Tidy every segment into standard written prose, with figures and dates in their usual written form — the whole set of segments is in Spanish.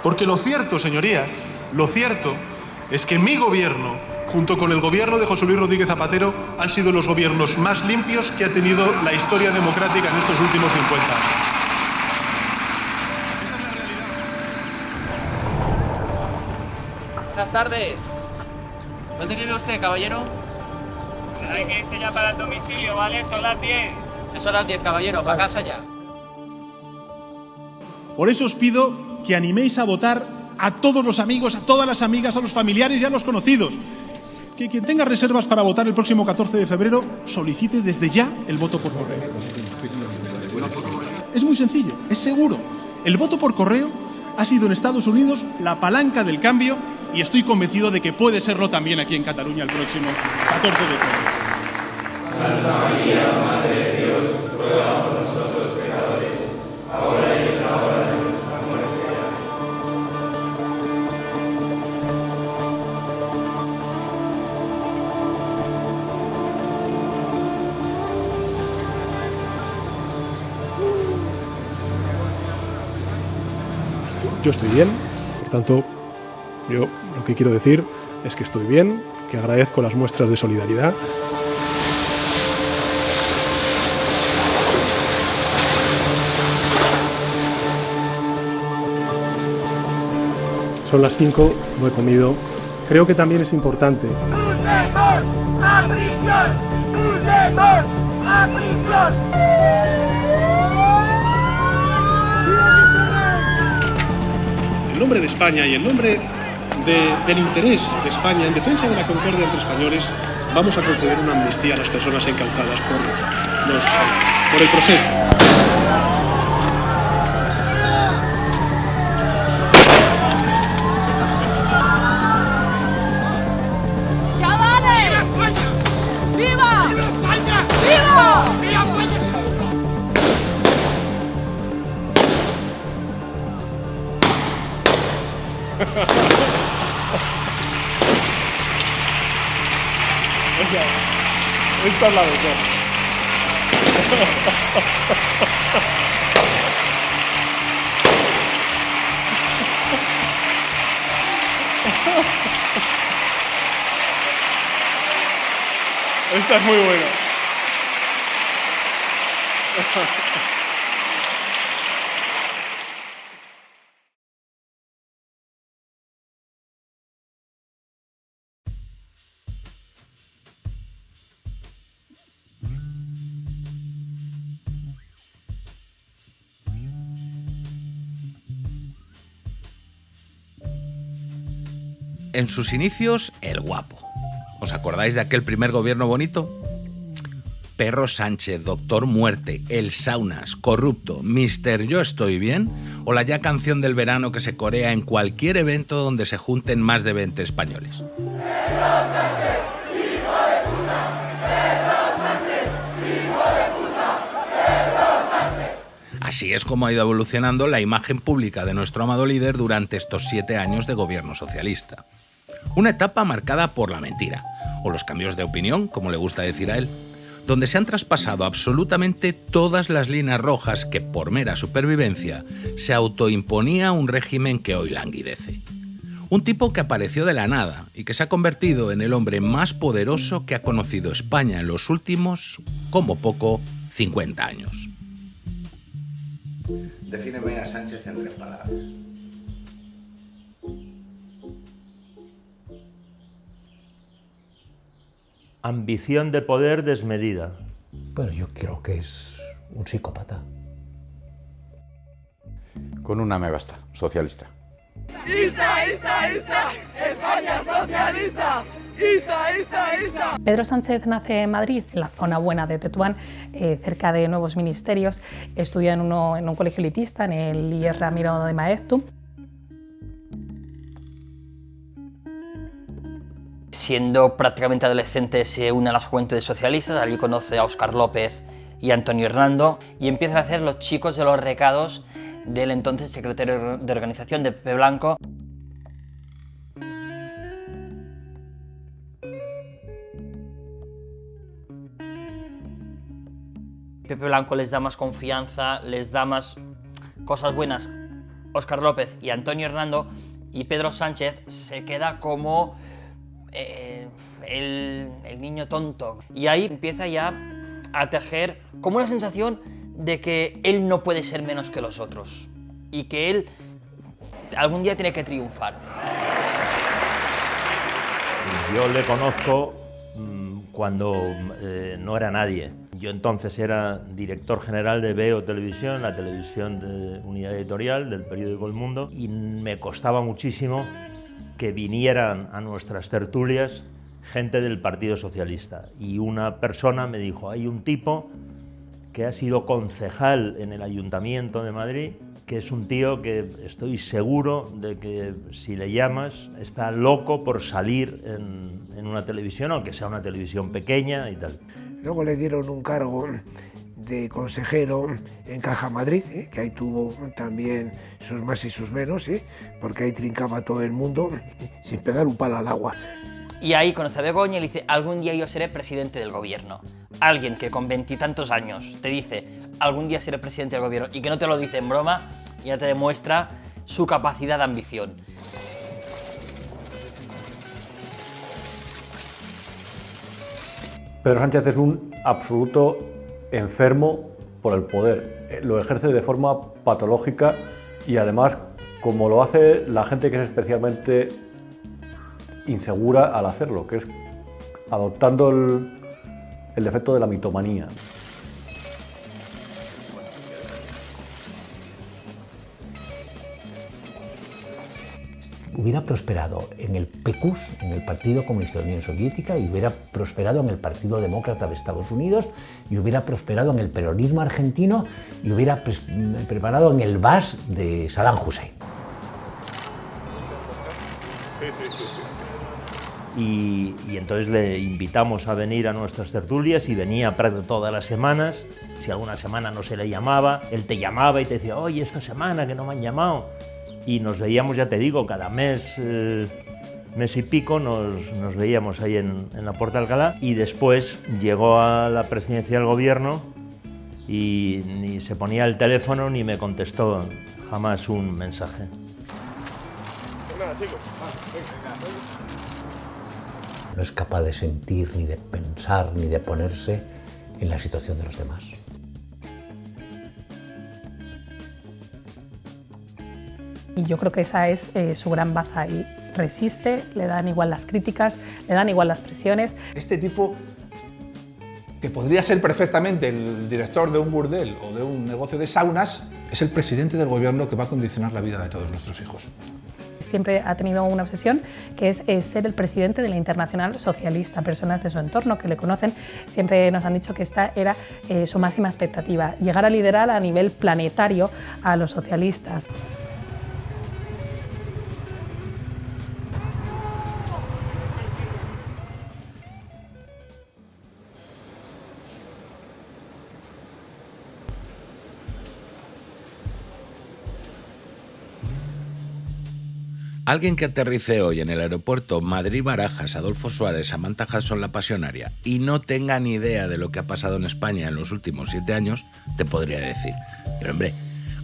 Porque lo cierto, señorías, lo cierto es que mi gobierno, junto con el gobierno de José Luis Rodríguez Zapatero, han sido los gobiernos más limpios que ha tenido la historia democrática en estos últimos 50 años. Esa es la realidad. Buenas tardes. ¿Dónde vive usted, caballero? Hay que irse ya para el domicilio, ¿vale? Son las 10. Son las 10, caballero. Para casa ya. Por eso os pido que animéis a votar a todos los amigos, a todas las amigas, a los familiares y a los conocidos. Que quien tenga reservas para votar el próximo 14 de febrero solicite desde ya el voto por correo. Es muy sencillo, es seguro. El voto por correo ha sido en Estados Unidos la palanca del cambio y estoy convencido de que puede serlo también aquí en Cataluña el próximo 14 de febrero. Santa María, Madre de Dios, ruega por nosotros pecadores, ahora y en la hora de nuestra muerte. Yo estoy bien, por tanto, yo lo que quiero decir es que estoy bien, que agradezco las muestras de solidaridad. Son las 5, no he comido. Creo que también es importante. ¡Puigdemont a prisión! ¡Puigdemont a prisión! En nombre de España y en nombre del interés de España en defensa de la concordia entre españoles, vamos a conceder una amnistía a las personas encauzadas por el proceso. ¡Chavales! ¡Viva! ¡Viva España! ¡Viva! ¡Viva España! Esta es la mejor. Esta es muy buena. En sus inicios, el guapo. ¿Os acordáis de aquel primer gobierno bonito? Perro Sánchez, Doctor Muerte, El Saunas, Corrupto, Mister Yo Estoy Bien o la ya canción del verano que se corea en cualquier evento donde se junten más de 20 españoles. Así es como ha ido evolucionando la imagen pública de nuestro amado líder durante estos 7 años de gobierno socialista. Una etapa marcada por la mentira, o los cambios de opinión, como le gusta decir a él, donde se han traspasado absolutamente todas las líneas rojas que, por mera supervivencia, se autoimponía un régimen que hoy languidece. Un tipo que apareció de la nada y que se ha convertido en el hombre más poderoso que ha conocido España en los últimos, como poco, 50 años. Defíneme a Sánchez en 3 palabras. Ambición de poder desmedida. Bueno, yo creo que es un psicópata. Con una me basta, socialista. ¡Ista, ista, ista! ¡España socialista! ¡Ista, ista, ista! Pedro Sánchez nace en Madrid, en la zona buena de Tetuán, cerca de nuevos ministerios. Estudia en un colegio elitista, en el IES Ramiro de Maeztu. Siendo prácticamente adolescente se une a las Juventudes Socialistas, allí conoce a Óscar López y a Antonio Hernando y empiezan a hacer los chicos de los recados del entonces secretario de organización de Pepe Blanco. Pepe Blanco les da más confianza, les da más cosas buenas Óscar López y Antonio Hernando, y Pedro Sánchez se queda como el niño tonto. Y ahí empieza ya a tejer como una sensación de que él no puede ser menos que los otros y que él algún día tiene que triunfar. Yo le conozco cuando no era nadie. Yo entonces era director general de Veo Televisión, la televisión de unidad editorial del periódico El Mundo, y me costaba muchísimo que vinieran a nuestras tertulias gente del Partido Socialista. Y una persona me dijo, hay un tipo que ha sido concejal en el Ayuntamiento de Madrid, que es un tío que estoy seguro de que si le llamas está loco por salir en una televisión, aunque sea una televisión pequeña y tal. Luego le dieron un cargo de consejero en Caja Madrid, que ahí tuvo también sus más y sus menos, porque ahí trincaba todo el mundo sin pegar un palo al agua. Y ahí conoce a Begoña y le dice, algún día yo seré presidente del gobierno. Alguien que con 20 y tantos años te dice, algún día seré presidente del gobierno, y que no te lo dice en broma, ya te demuestra su capacidad de ambición. Pedro Sánchez es un absoluto enfermo por el poder. Lo ejerce de forma patológica y además, como lo hace la gente que es especialmente insegura al hacerlo, que es adoptando el defecto de la mitomanía. Hubiera prosperado en el PQS, en el Partido Comunista de la Unión Soviética, y hubiera prosperado en el Partido Demócrata de Estados Unidos, y hubiera prosperado en el peronismo argentino, y hubiera preparado en el Baas de Saddam Hussein. Y entonces le invitamos a venir a nuestras tertulias y venía todas las semanas. Si alguna semana no se le llamaba, él te llamaba y te decía, oye, esta semana que no me han llamado. Y nos veíamos, ya te digo, cada mes y pico nos veíamos ahí en la Puerta de Alcalá, y después llegó a la presidencia del gobierno y ni se ponía el teléfono ni me contestó jamás un mensaje. No es capaz de sentir, ni de pensar, ni de ponerse en la situación de los demás. Y yo creo que esa es su gran baza, y resiste, le dan igual las críticas, le dan igual las presiones. Este tipo, que podría ser perfectamente el director de un burdel o de un negocio de saunas, es el presidente del gobierno que va a condicionar la vida de todos nuestros hijos. Siempre ha tenido una obsesión, que es ser el presidente de la Internacional Socialista. Personas de su entorno que le conocen siempre nos han dicho que esta era su máxima expectativa, llegar a liderar a nivel planetario a los socialistas. Alguien que aterrice hoy en el aeropuerto Madrid-Barajas, Adolfo Suárez, Samantha Hudson, La Pasionaria, y no tenga ni idea de lo que ha pasado en España en los últimos 7 años, te podría decir, pero hombre,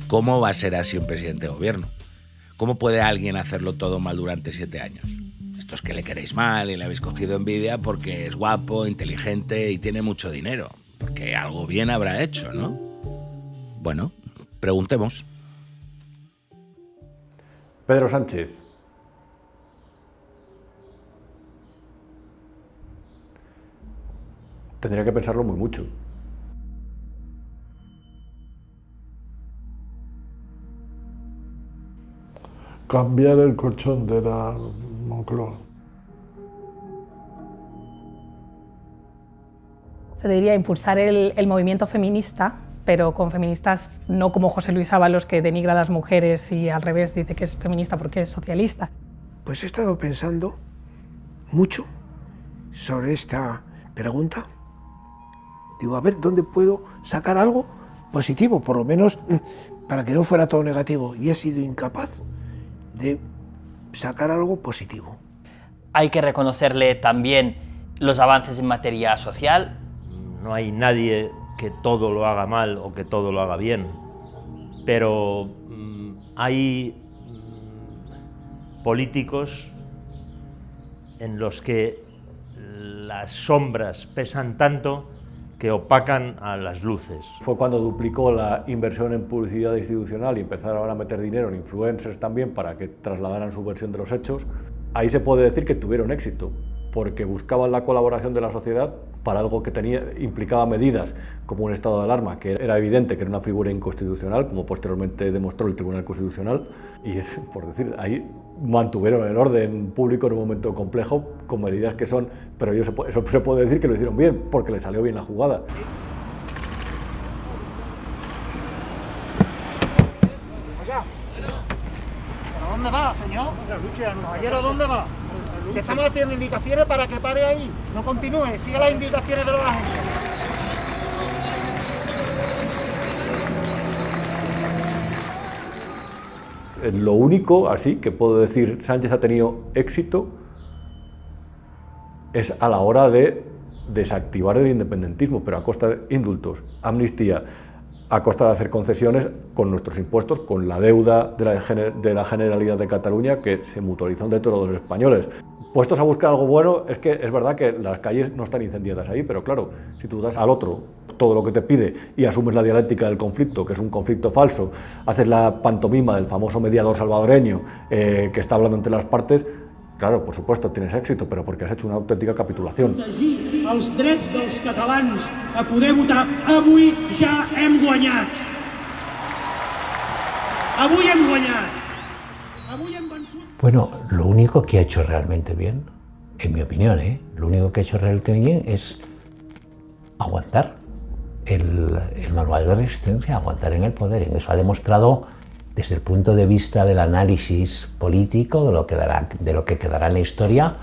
¿cómo va a ser así un presidente de gobierno? ¿Cómo puede alguien hacerlo todo mal durante 7 años? Esto es que le queréis mal y le habéis cogido envidia porque es guapo, inteligente y tiene mucho dinero, porque algo bien habrá hecho, ¿no? Bueno, preguntemos. Pedro Sánchez. Tendría que pensarlo muy mucho. Cambiar el colchón de la Moncloa. Se debería impulsar el movimiento feminista, pero con feministas no como José Luis Ábalos, que denigra a las mujeres y al revés dice que es feminista porque es socialista. Pues he estado pensando mucho sobre esta pregunta. Digo, a ver, ¿dónde puedo sacar algo positivo? Por lo menos para que no fuera todo negativo. Y he sido incapaz de sacar algo positivo. Hay que reconocerle también los avances en materia social. No hay nadie que todo lo haga mal o que todo lo haga bien, pero hay políticos en los que las sombras pesan tanto que opacan a las luces. Fue cuando duplicó la inversión en publicidad institucional y empezaron a meter dinero en influencers también para que trasladaran su versión de los hechos. Ahí se puede decir que tuvieron éxito, porque buscaban la colaboración de la sociedad para algo que implicaba medidas como un estado de alarma, que era evidente que era una figura inconstitucional, como posteriormente demostró el Tribunal Constitucional, y es, por decir, ahí mantuvieron el orden público en un momento complejo con medidas que son, pero eso se puede decir que lo hicieron bien, porque les salió bien la jugada. ¿A dónde va, señor? Caballero, ¿dónde va? Que estamos haciendo indicaciones para que pare ahí, no continúe, siga las indicaciones de los agentes. Lo único, así, que puedo decir Sánchez ha tenido éxito es a la hora de desactivar el independentismo, pero a costa de indultos, amnistía, a costa de hacer concesiones con nuestros impuestos, con la deuda de la Generalidad de Cataluña que se mutualizó entre todos los españoles. Puestos a buscar algo bueno, es que es verdad que las calles no están incendiadas ahí, pero claro, si tú das al otro todo lo que te pide y asumes la dialéctica del conflicto, que es un conflicto falso, haces la pantomima del famoso mediador salvadoreño que está hablando entre las partes, claro, por supuesto, tienes éxito, però perquè has hecho una autèntica capitulació. Protegir els drets dels catalans a poder votar. Avui ja hem guanyat. Avui hem guanyat. Avui hem vençut. Bueno, lo único que ha hecho realmente bien, en mi opinión, lo único que ha hecho realmente bien es aguantar el manual de resistencia, aguantar en el poder. En eso ha demostrado, desde el punto de vista del análisis político, de lo que quedará en la historia,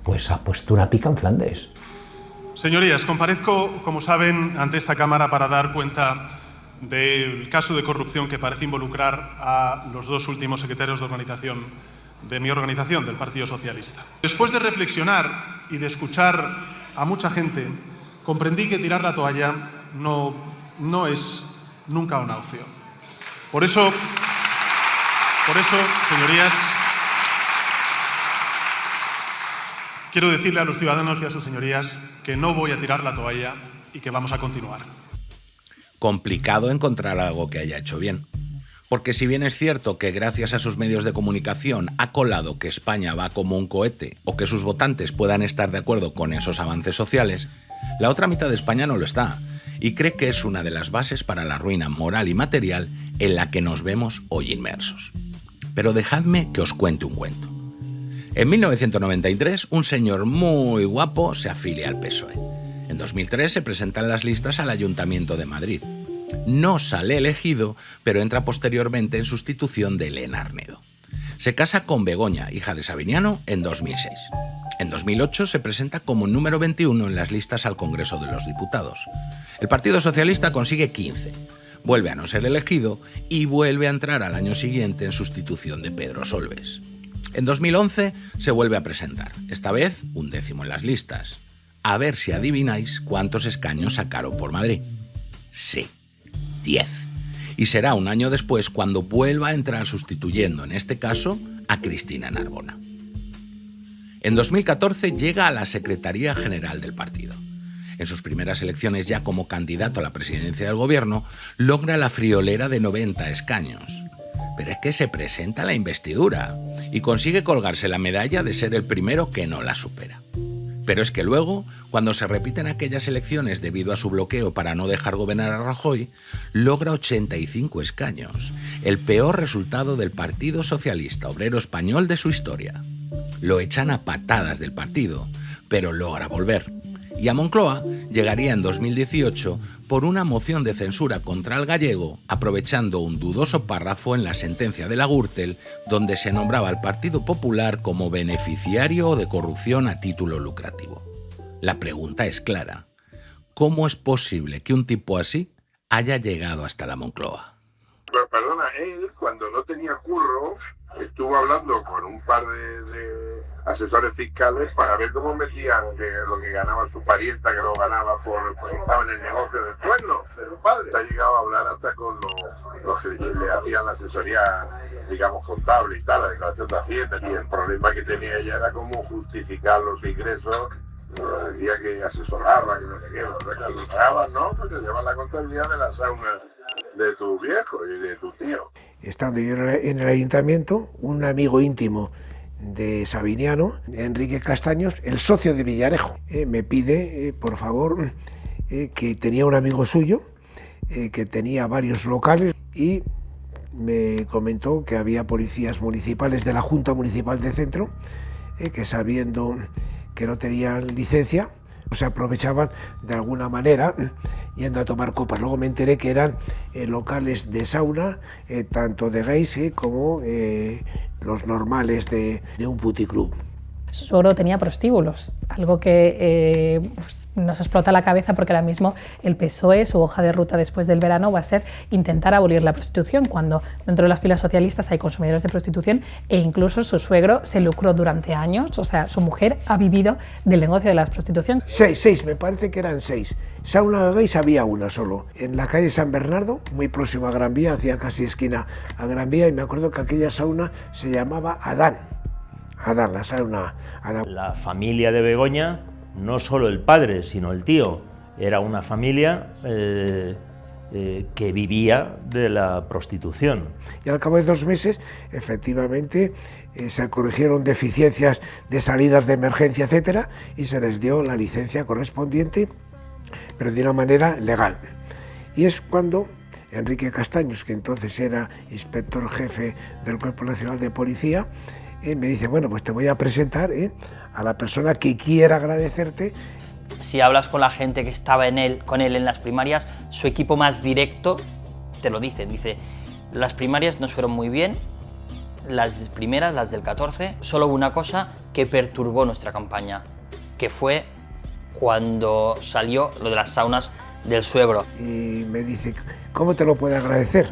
pues ha puesto una pica en Flandes. Señorías, comparezco, como saben, ante esta Cámara para dar cuenta del caso de corrupción que parece involucrar a los dos últimos secretarios de organización de mi organización, del Partido Socialista. Después de reflexionar y de escuchar a mucha gente, comprendí que tirar la toalla no es nunca una opción. Por eso, señorías, quiero decirle a los ciudadanos y a sus señorías que no voy a tirar la toalla y que vamos a continuar. Complicado encontrar algo que haya hecho bien. Porque si bien es cierto que gracias a sus medios de comunicación ha colado que España va como un cohete o que sus votantes puedan estar de acuerdo con esos avances sociales, la otra mitad de España no lo está y cree que es una de las bases para la ruina moral y material en la que nos vemos hoy inmersos. Pero dejadme que os cuente un cuento. En 1993, un señor muy guapo se afilia al PSOE. En 2003 se presenta en las listas al Ayuntamiento de Madrid. No sale elegido, pero entra posteriormente en sustitución de Elena Arnedo. Se casa con Begoña, hija de Sabiniano, en 2006. En 2008 se presenta como número 21 en las listas al Congreso de los Diputados. El Partido Socialista consigue 15. Vuelve a no ser elegido y vuelve a entrar al año siguiente en sustitución de Pedro Solbes. En 2011 se vuelve a presentar, esta vez un 10º en las listas. A ver si adivináis cuántos escaños sacaron por Madrid. Sí, 10. Y será un año después cuando vuelva a entrar sustituyendo, en este caso, a Cristina Narbona. En 2014 llega a la Secretaría General del partido. En sus primeras elecciones ya como candidato a la presidencia del gobierno, logra la friolera de 90 escaños. Pero es que se presenta a la investidura y consigue colgarse la medalla de ser el primero que no la supera. Pero es que luego, cuando se repiten aquellas elecciones debido a su bloqueo para no dejar gobernar a Rajoy, logra 85 escaños, el peor resultado del Partido Socialista Obrero Español de su historia. Lo echan a patadas del partido, pero logra volver. Y a Moncloa llegaría en 2018 por una moción de censura contra el gallego, aprovechando un dudoso párrafo en la sentencia de la Gürtel, donde se nombraba al Partido Popular como beneficiario de corrupción a título lucrativo. La pregunta es clara: ¿cómo es posible que un tipo así haya llegado hasta la Moncloa? Pero perdona, él cuando no tenía curro estuvo hablando con un par de asesores fiscales para ver cómo metían lo que ganaba su parienta, que lo ganaba porque estaba en el negocio del cuerno de su padre. Ha llegado a hablar hasta con los que le hacían la asesoría, digamos, contable y tal, la declaración de Hacienda, y el problema que tenía ella era cómo justificar los ingresos. Decía que asesoraba, que no sé qué, lo pagaban, ¿no? Porque llevan la contabilidad de la sauna de tu viejo y de tu tío. Estando yo en el ayuntamiento, un amigo íntimo de Sabiniano, Enrique Castaños, el socio de Villarejo, me pide, por favor, que tenía un amigo suyo, que tenía varios locales, y me comentó que había policías municipales de la Junta Municipal de Centro, que sabiendo que no tenían licencia, se aprovechaban de alguna manera yendo a tomar copas. Luego me enteré que eran locales de sauna, tanto de gays como los normales de un puticlub. Su suegro tenía prostíbulos, algo que pues nos explota la cabeza porque ahora mismo el PSOE, su hoja de ruta después del verano va a ser intentar abolir la prostitución, cuando dentro de las filas socialistas hay consumidores de prostitución e incluso su suegro se lucró durante años, o sea, su mujer ha vivido del negocio de la prostitución. Seis, me parece que eran 6. Sauna gays había una solo, en la calle San Bernardo, muy próximo a Gran Vía, hacía casi esquina a Gran Vía, y me acuerdo que aquella sauna se llamaba Adán, la sauna Adán. La familia de Begoña, no solo el padre, sino el tío, era una familia que vivía de la prostitución. Y al cabo de 2 meses, efectivamente, se corrigieron deficiencias de salidas de emergencia, etcétera, y se les dio la licencia correspondiente, pero de una manera legal. Y es cuando Enrique Castaños, que entonces era inspector jefe del Cuerpo Nacional de Policía, me dice, bueno, pues te voy a presentar a la persona que quiera agradecerte. Si hablas con la gente que estaba con él en las primarias, su equipo más directo te lo dicen. Dice, las primarias nos fueron muy bien, las primeras, las del 14, solo hubo una cosa que perturbó nuestra campaña, que fue cuando salió lo de las saunas del suegro. Y me dice, ¿cómo te lo puedo agradecer?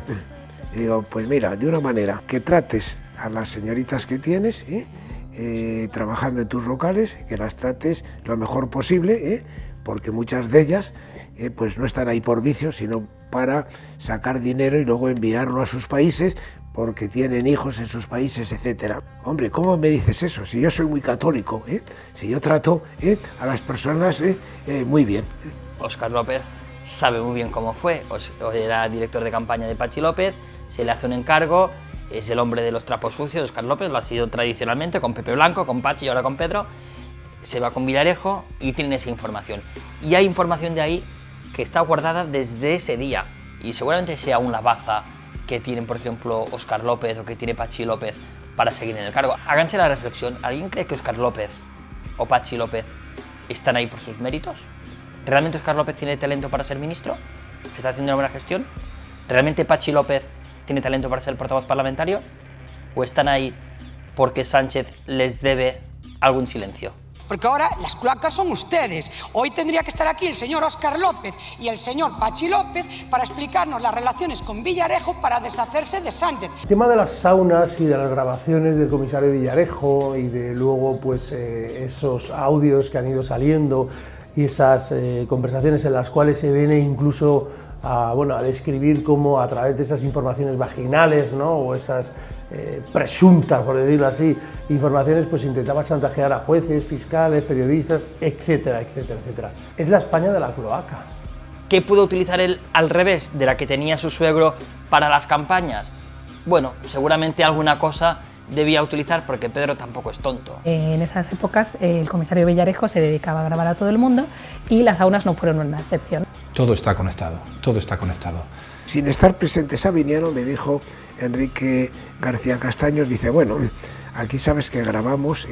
Y digo, pues mira, de una manera, que trates a las señoritas que tienes, trabajando en tus locales, que las trates lo mejor posible, porque muchas de ellas pues no están ahí por vicio, sino para sacar dinero y luego enviarlo a sus países, porque tienen hijos en sus países, etcétera. Hombre, ¿cómo me dices eso? Si yo soy muy católico, si yo trato a las personas muy bien. Óscar López sabe muy bien cómo fue, era director de campaña de Patxi López, se le hace un encargo, es el hombre de los trapos sucios, Óscar López, lo ha sido tradicionalmente con Pepe Blanco, con Patxi y ahora con Pedro, se va con Villarejo y tienen esa información. Y hay información de ahí que está guardada desde ese día, y seguramente sea una baza que tienen, por ejemplo, Óscar López o que tiene Patxi López para seguir en el cargo. Háganse la reflexión, ¿alguien cree que Óscar López o Patxi López están ahí por sus méritos? ¿Realmente Óscar López tiene talento para ser ministro? ¿Está haciendo una buena gestión? ¿Realmente Patxi López tiene talento para ser portavoz parlamentario? ¿O están ahí porque Sánchez les debe algún silencio? Porque ahora las cloacas son ustedes. Hoy tendría que estar aquí el señor Óscar López y el señor Patxi López para explicarnos las relaciones con Villarejo para deshacerse de Sánchez. El tema de las saunas y de las grabaciones del comisario Villarejo y de luego pues esos audios que han ido saliendo y esas conversaciones en las cuales se viene incluso a describir cómo a través de esas informaciones vaginales, ¿no? O esas presuntas, por decirlo así, informaciones, pues intentaba chantajear a jueces, fiscales, periodistas, etcétera, etcétera, etcétera. Es la España de la cloaca. ¿Qué pudo utilizar él al revés de la que tenía su suegro para las campañas? Bueno, seguramente alguna cosa debía utilizar porque Pedro tampoco es tonto. En esas épocas el comisario Villarejo se dedicaba a grabar a todo el mundo y las saunas no fueron una excepción. Todo está conectado, todo está conectado. Sin estar presente Sabiniano, me dijo Enrique García Castaños, dice, bueno, aquí sabes que grabamos,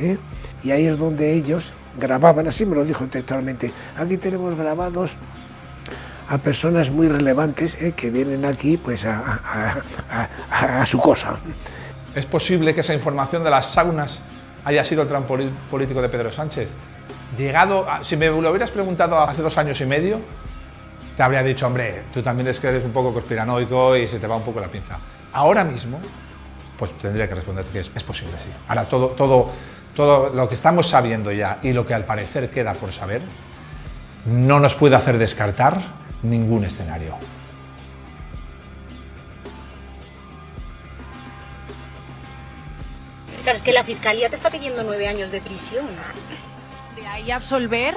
y ahí es donde ellos grababan, así me lo dijo textualmente, aquí tenemos grabados a personas muy relevantes que vienen aquí pues a su cosa. ¿Es posible que esa información de las saunas haya sido el tram político de Pedro Sánchez? Si me lo hubieras preguntado hace 2 años y medio, te habría dicho, hombre, tú también es que eres un poco conspiranoico y se te va un poco la pinza. Ahora mismo, pues tendría que responderte que es posible, sí. Ahora todo todo lo que estamos sabiendo ya y lo que al parecer queda por saber, no nos puede hacer descartar ningún escenario. Claro, es que la Fiscalía te está pidiendo 9 años de prisión. De ahí a absolver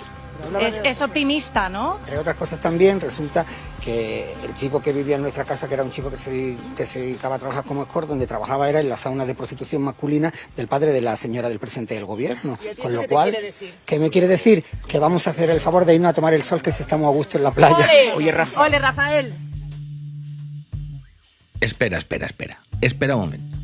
es optimista, ¿no? Entre otras cosas también resulta que el chico que vivía en nuestra casa, que era un chico que se dedicaba a trabajar como escort, donde trabajaba era en la sauna de prostitución masculina del padre de la señora del presidente del gobierno. Con lo cual, ¿qué me quiere decir? Que vamos a hacer el favor de irnos a tomar el sol, que si estamos a gusto en la playa. ¡Ole! Oye, ¡ole, Rafael! Espera un momento.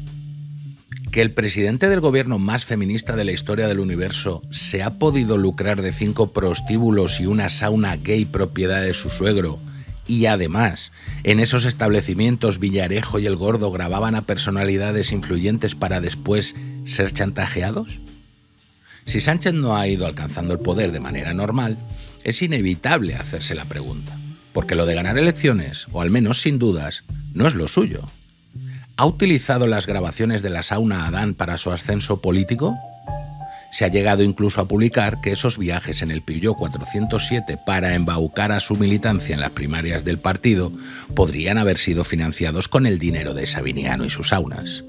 ¿Que el presidente del gobierno más feminista de la historia del universo se ha podido lucrar de 5 prostíbulos y una sauna gay propiedad de su suegro, y además en esos establecimientos Villarejo y El Gordo grababan a personalidades influyentes para después ser chantajeados? Si Sánchez no ha ido alcanzando el poder de manera normal, es inevitable hacerse la pregunta, porque lo de ganar elecciones, o al menos sin dudas, no es lo suyo. ¿Ha utilizado las grabaciones de la sauna Adán para su ascenso político? Se ha llegado incluso a publicar que esos viajes en el Peugeot 407 para embaucar a su militancia en las primarias del partido podrían haber sido financiados con el dinero de Sabiniano y sus saunas.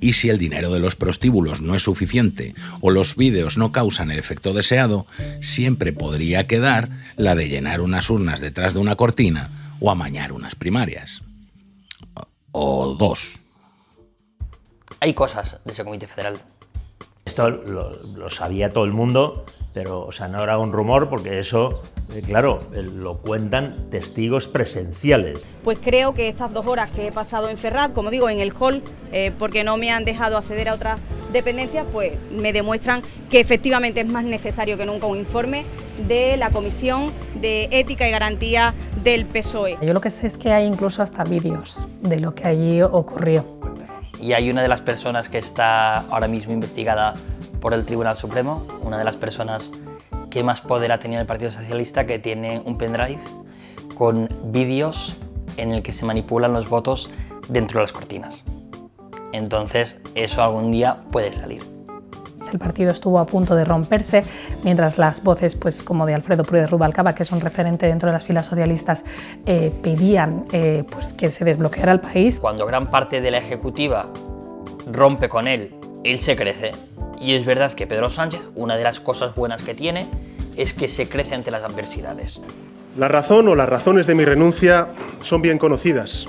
Y si el dinero de los prostíbulos no es suficiente o los vídeos no causan el efecto deseado, siempre podría quedar la de llenar unas urnas detrás de una cortina o amañar unas primarias. O 2. Hay cosas de ese Comité Federal. Esto lo sabía todo el mundo, pero no era un rumor porque eso, claro, lo cuentan testigos presenciales. Pues creo que estas 2 horas que he pasado en Ferraz, como digo, en el hall, porque no me han dejado acceder a otras dependencias, pues me demuestran que efectivamente es más necesario que nunca un informe de la Comisión de Ética y Garantía del PSOE. Yo lo que sé es que hay incluso hasta vídeos de lo que allí ocurrió. Y hay una de las personas que está ahora mismo investigada por el Tribunal Supremo, una de las personas que más poder ha tenido el Partido Socialista, que tiene un pendrive con vídeos en el que se manipulan los votos dentro de las cortinas. Entonces, eso algún día puede salir. El partido estuvo a punto de romperse, mientras las voces pues, como de Alfredo Prudes Rubalcaba, que es un referente dentro de las filas socialistas, pedían pues, que se desbloqueara el país. Cuando gran parte de la ejecutiva rompe con él se crece. Y es verdad que Pedro Sánchez, una de las cosas buenas que tiene, es que se crece ante las adversidades. La razón o las razones de mi renuncia son bien conocidas.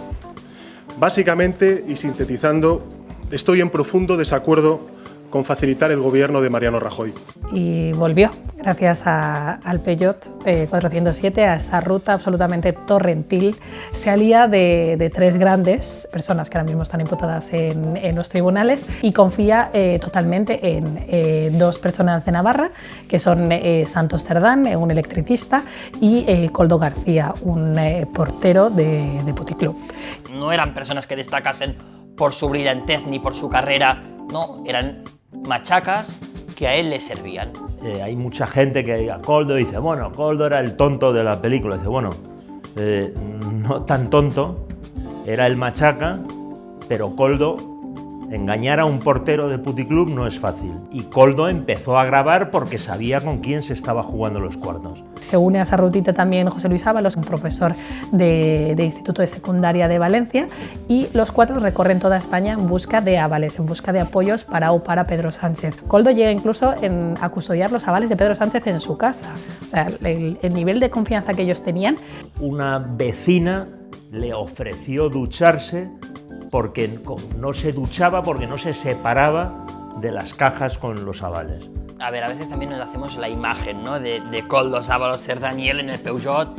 Básicamente, y sintetizando, estoy en profundo desacuerdo con facilitar el gobierno de Mariano Rajoy. Y volvió, gracias al Peugeot 407, a esa ruta absolutamente torrentil. Se alía de 3 grandes personas que ahora mismo están imputadas en los tribunales y confía totalmente en 2 personas de Navarra, que son Santos Cerdán, un electricista, y Koldo García, un portero de Puticlub. No eran personas que destacasen por su brillantez ni por su carrera, no, eran machacas que a él le servían. Hay mucha gente que a Koldo dice, bueno, Koldo era el tonto de la película. Dice, bueno, no tan tonto, era el machaca, pero Koldo, engañar a un portero de puticlub no es fácil. Y Koldo empezó a grabar porque sabía con quién se estaba jugando los cuartos. Se une a esa rutita también José Luis Ábalos, un profesor de Instituto de Secundaria de Valencia, y los 4 recorren toda España en busca de avales, en busca de apoyos para Pedro Sánchez. Koldo llega incluso a custodiar los avales de Pedro Sánchez en su casa. O sea, el nivel de confianza que ellos tenían. Una vecina le ofreció ducharse porque no se duchaba, porque no se separaba de las cajas con los avales. A ver, a veces también nos hacemos la imagen, ¿no?, de Koldo, Ábalos, Cerdaniel en el Peugeot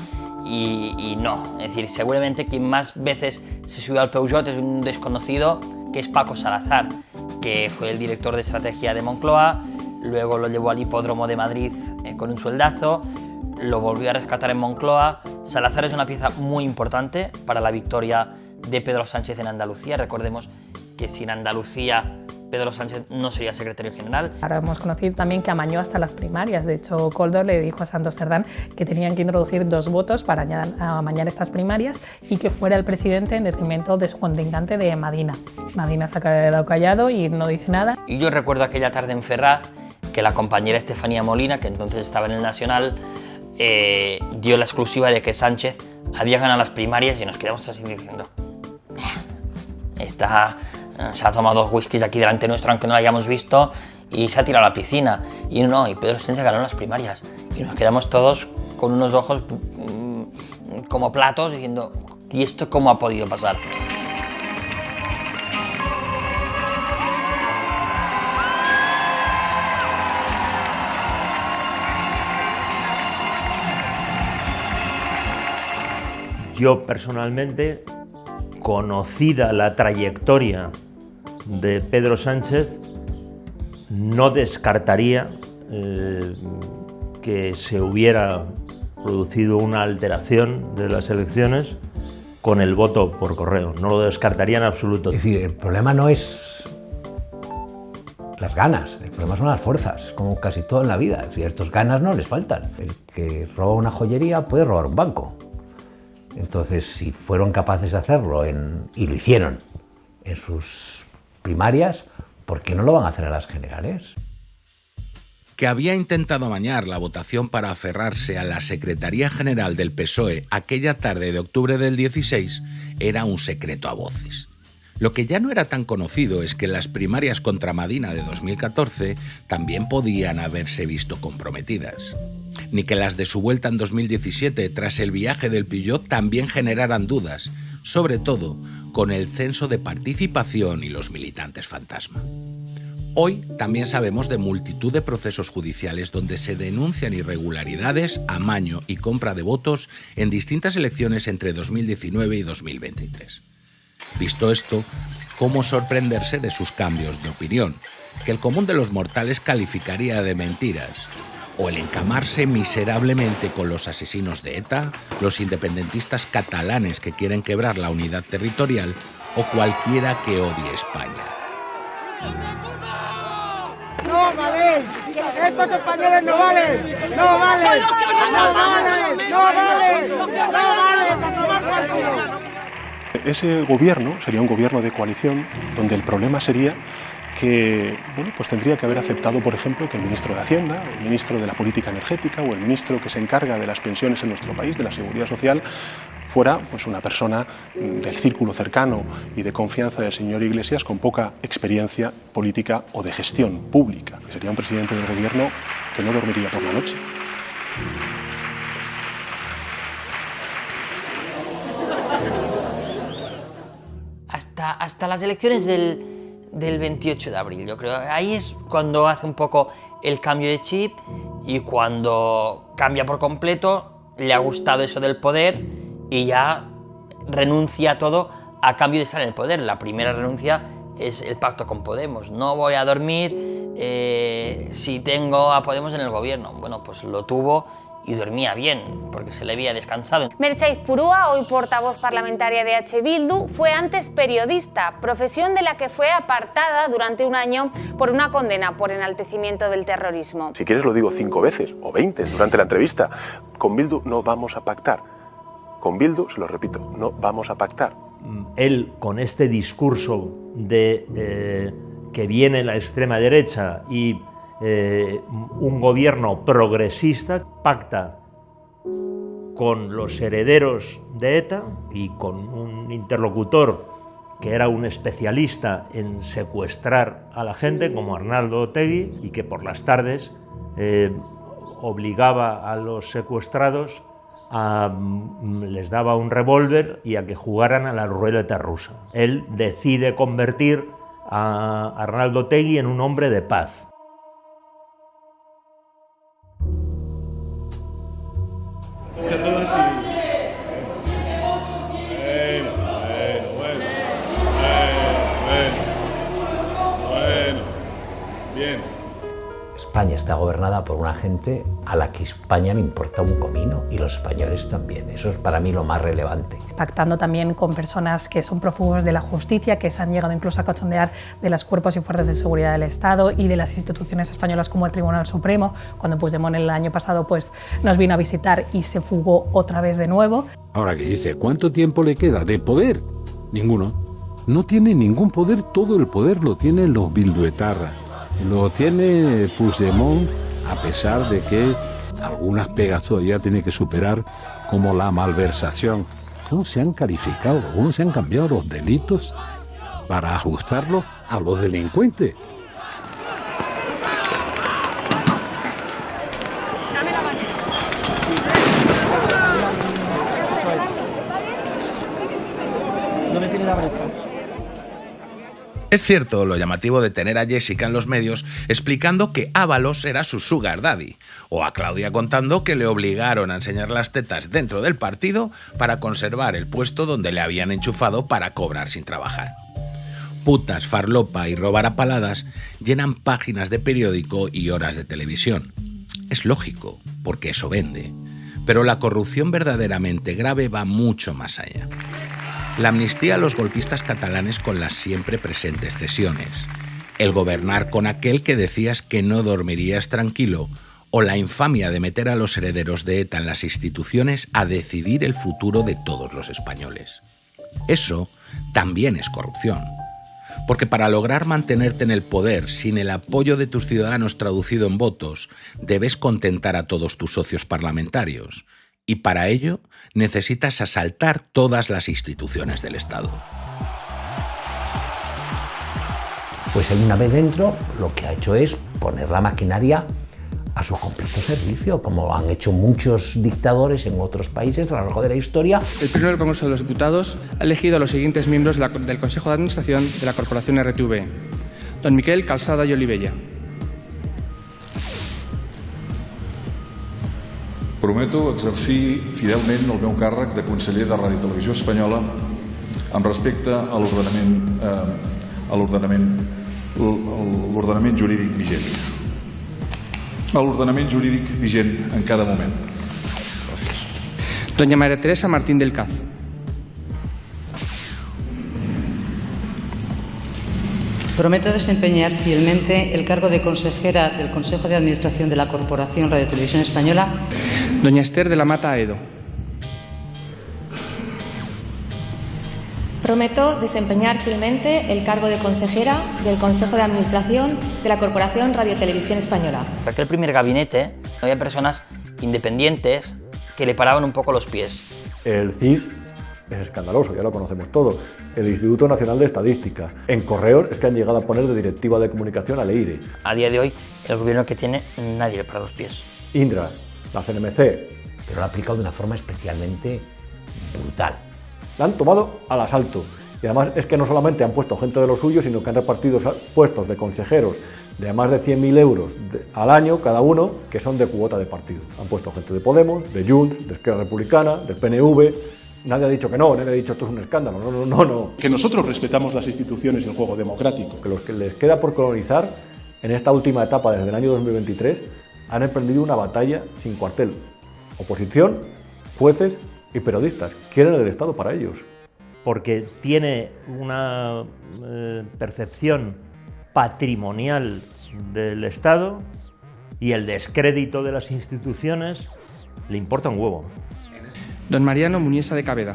y no. Es decir, seguramente quien más veces se subió al Peugeot es un desconocido, que es Paco Salazar, que fue el director de estrategia de Moncloa, luego lo llevó al hipódromo de Madrid con un sueldazo, lo volvió a rescatar en Moncloa. Salazar es una pieza muy importante para la victoria de Pedro Sánchez en Andalucía. Recordemos que si en Andalucía Pedro Sánchez no sería secretario general. Ahora hemos conocido también que amañó hasta las primarias. De hecho, Koldo le dijo a Santos Cerdán que tenían que introducir 2 votos para amañar estas primarias y que fuera el presidente en detrimento de su contrincante de Madina. Madina se ha quedado callado y no dice nada. Y yo recuerdo aquella tarde en Ferraz que la compañera Estefanía Molina, que entonces estaba en el Nacional, dio la exclusiva de que Sánchez había ganado las primarias y nos quedamos así diciendo se ha tomado 2 whiskies aquí delante nuestro aunque no la hayamos visto y se ha tirado a la piscina. Y no, y Pedro Sánchez ganó las primarias y nos quedamos todos con unos ojos como platos diciendo ¿y esto cómo ha podido pasar? Yo personalmente, conocida la trayectoria de Pedro Sánchez, no descartaría que se hubiera producido una alteración de las elecciones con el voto por correo. No lo descartaría en absoluto. Es decir, el problema no es las ganas, el problema son las fuerzas, como casi todo en la vida. Es decir, a estos ganas no les faltan. El que roba una joyería puede robar un banco. Entonces, si fueron capaces de hacerlo, y lo hicieron en sus primarias, ¿por qué no lo van a hacer a las generales? Que había intentado amañar la votación para aferrarse a la Secretaría General del PSOE aquella tarde de octubre del 16 era un secreto a voces. Lo que ya no era tan conocido es que las primarias contra Madina de 2014 también podían haberse visto comprometidas. Ni que las de su vuelta en 2017 tras el viaje del Peugeot también generaran dudas, sobre todo con el censo de participación y los militantes fantasma. Hoy también sabemos de multitud de procesos judiciales donde se denuncian irregularidades, amaño y compra de votos en distintas elecciones entre 2019 y 2023. Visto esto, ¿cómo sorprenderse de sus cambios de opinión, que el común de los mortales calificaría de mentiras? O el encamarse miserablemente con los asesinos de ETA, los independentistas catalanes que quieren quebrar la unidad territorial o cualquiera que odie España. ¡No valen! ¡Estos españoles no valen! ¡No valen! ¡No valen! ¡No valen! ¡No valen! ¡A tomar por culo! Ese gobierno sería un gobierno de coalición donde el problema sería que pues tendría que haber aceptado, por ejemplo, que el ministro de Hacienda, el ministro de la Política Energética o el ministro que se encarga de las pensiones en nuestro país, de la Seguridad Social, fuera pues una persona del círculo cercano y de confianza del señor Iglesias con poca experiencia política o de gestión pública. Sería un presidente del gobierno que no dormiría por la noche. Hasta las elecciones del 28 de abril, yo creo. Ahí es cuando hace un poco el cambio de chip y cuando cambia por completo, le ha gustado eso del poder y ya renuncia a todo a cambio de estar en el poder. La primera renuncia es el pacto con Podemos. No voy a dormir si tengo a Podemos en el gobierno. Bueno, pues lo tuvo y dormía bien, porque se le había descansado. Merche Aizpurúa, hoy portavoz parlamentaria de H. Bildu, fue antes periodista, profesión de la que fue apartada durante un año por una condena por enaltecimiento del terrorismo. Si quieres lo digo 5 veces o 20 durante la entrevista. Con Bildu no vamos a pactar. Con Bildu, se lo repito, no vamos a pactar. Él, con este discurso de que viene la extrema derecha y un gobierno progresista, pacta con los herederos de ETA y con un interlocutor que era un especialista en secuestrar a la gente, como Arnaldo Otegi, y que por las tardes obligaba a los secuestrados les daba un revólver y a que jugaran a la ruleta rusa. Él decide convertir a Arnaldo Otegi en un hombre de paz. España está gobernada por una gente a la que España le importa un comino y los españoles también. Eso es para mí lo más relevante. Pactando también con personas que son prófugos de la justicia, que se han llegado incluso a cachondear de los cuerpos y fuerzas de seguridad del Estado y de las instituciones españolas como el Tribunal Supremo, cuando Puigdemont el año pasado pues, nos vino a visitar y se fugó otra vez de nuevo. Ahora que dice, ¿cuánto tiempo le queda de poder? Ninguno. No tiene ningún poder, todo el poder lo tienen los bilduetarras. Lo tiene Puigdemont, a pesar de que algunas pegas todavía tiene que superar, como la malversación. ¿Cómo se han calificado? ¿Cómo se han cambiado los delitos para ajustarlos a los delincuentes? ¿Dónde tiene la brecha? Es cierto lo llamativo de tener a Jessica en los medios explicando que Ábalos era su sugar daddy, o a Claudia contando que le obligaron a enseñar las tetas dentro del partido para conservar el puesto donde le habían enchufado para cobrar sin trabajar. Putas, farlopa y robar a paladas llenan páginas de periódico y horas de televisión. Es lógico, porque eso vende. Pero la corrupción verdaderamente grave va mucho más allá. La amnistía a los golpistas catalanes con las siempre presentes cesiones, el gobernar con aquel que decías que no dormirías tranquilo, o la infamia de meter a los herederos de ETA en las instituciones a decidir el futuro de todos los españoles. Eso también es corrupción. Porque para lograr mantenerte en el poder sin el apoyo de tus ciudadanos traducido en votos, debes contentar a todos tus socios parlamentarios. Y para ello necesitas asaltar todas las instituciones del Estado. Pues él, una vez dentro, lo que ha hecho es poner la maquinaria a su completo servicio, como han hecho muchos dictadores en otros países a lo largo de la historia. El Pleno del Congreso de los Diputados ha elegido a los siguientes miembros del Consejo de Administración de la Corporación RTV. Don Miquel Calçada i Olivella. Prometo exercir fidelment el meu càrrec de conseller de Ràdio i Televisió Espanyola amb respecte a l'ordenament jurídic vigent. A l'ordenament jurídic vigent en cada moment. Gràcies. Doña María Teresa Martín del Caz. Prometo desempeñar fielmente el cargo de consejera del Consejo de Administración de la Corporación Radio Televisión Española. Doña Esther de la Mata Aedo. Prometo desempeñar fielmente el cargo de consejera del Consejo de Administración de la Corporación Radio Televisión Española. En aquel primer gabinete había personas independientes que le paraban un poco los pies. El CIS es escandaloso, ya lo conocemos todo. El Instituto Nacional de Estadística. En Correos es que han llegado a poner de directiva de comunicación a Leire. A día de hoy, el gobierno que tiene, nadie le para los pies. Indra, la CNMC. Pero lo ha aplicado de una forma especialmente brutal. La han tomado al asalto. Y además es que no solamente han puesto gente de lo suyo, sino que han repartido puestos de consejeros de más de 100.000 euros al año cada uno, que son de cuota de partido. Han puesto gente de Podemos, de Junts, de Esquerra Republicana, del PNV. Nadie ha dicho que no, nadie ha dicho esto es un escándalo, no. Que nosotros respetamos las instituciones y el juego democrático. Que los que les queda por colonizar, en esta última etapa desde el año 2023, han emprendido una batalla sin cuartel. Oposición, jueces y periodistas. Quieren el Estado para ellos. Porque tiene una percepción patrimonial del Estado y el descrédito de las instituciones le importa un huevo. Don Mariano Muniesa de Cabeda.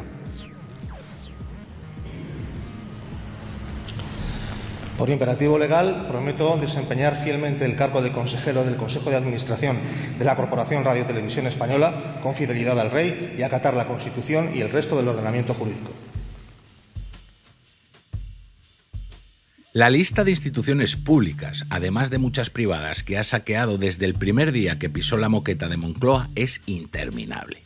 Por imperativo legal, prometo desempeñar fielmente el cargo de consejero del Consejo de Administración de la Corporación Radio Televisión Española con fidelidad al Rey y acatar la Constitución y el resto del ordenamiento jurídico. La lista de instituciones públicas, además de muchas privadas que ha saqueado desde el primer día que pisó la moqueta de Moncloa, es interminable.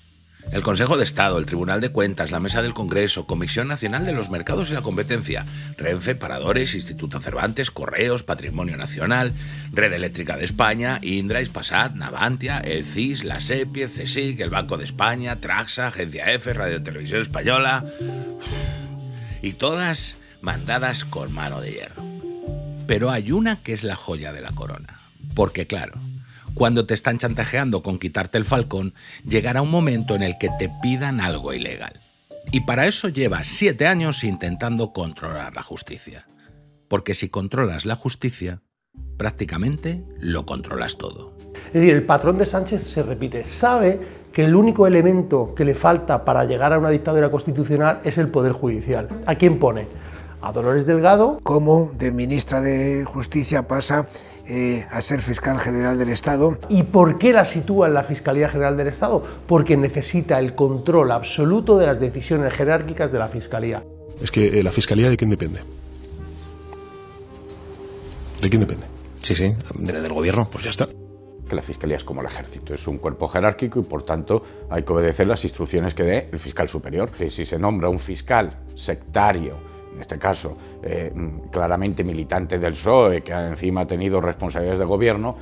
El Consejo de Estado, el Tribunal de Cuentas, la Mesa del Congreso, Comisión Nacional de los Mercados y la Competencia, Renfe, Paradores, Instituto Cervantes, Correos, Patrimonio Nacional, Red Eléctrica de España, Indra, Hispasat, Navantia, el CIS, la SEPIE, CSIC, el Banco de España, Traxa, Agencia EFE, Radio Televisión Española... Y todas mandadas con mano de hierro. Pero hay una que es la joya de la corona. Porque claro, Cuando te están chantajeando con quitarte el falcón, llegará un momento en el que te pidan algo ilegal. Y para eso llevas 7 años intentando controlar la justicia. Porque si controlas la justicia, prácticamente lo controlas todo. Es decir, el patrón de Sánchez se repite. Sabe que el único elemento que le falta para llegar a una dictadura constitucional es el Poder Judicial. ¿A quién pone? A Dolores Delgado. Como de ministra de Justicia pasa a ser fiscal general del Estado. ¿Y por qué la sitúa en la Fiscalía General del Estado? Porque necesita el control absoluto de las decisiones jerárquicas de la Fiscalía. Es que la Fiscalía, ¿de quién depende? ¿De quién depende? Sí, del gobierno. Pues ya está. Que la Fiscalía es como el Ejército, es un cuerpo jerárquico y por tanto hay que obedecer las instrucciones que dé el fiscal superior. Que si se nombra un fiscal sectario, en este caso claramente militante del PSOE, que encima ha tenido responsabilidades de gobierno.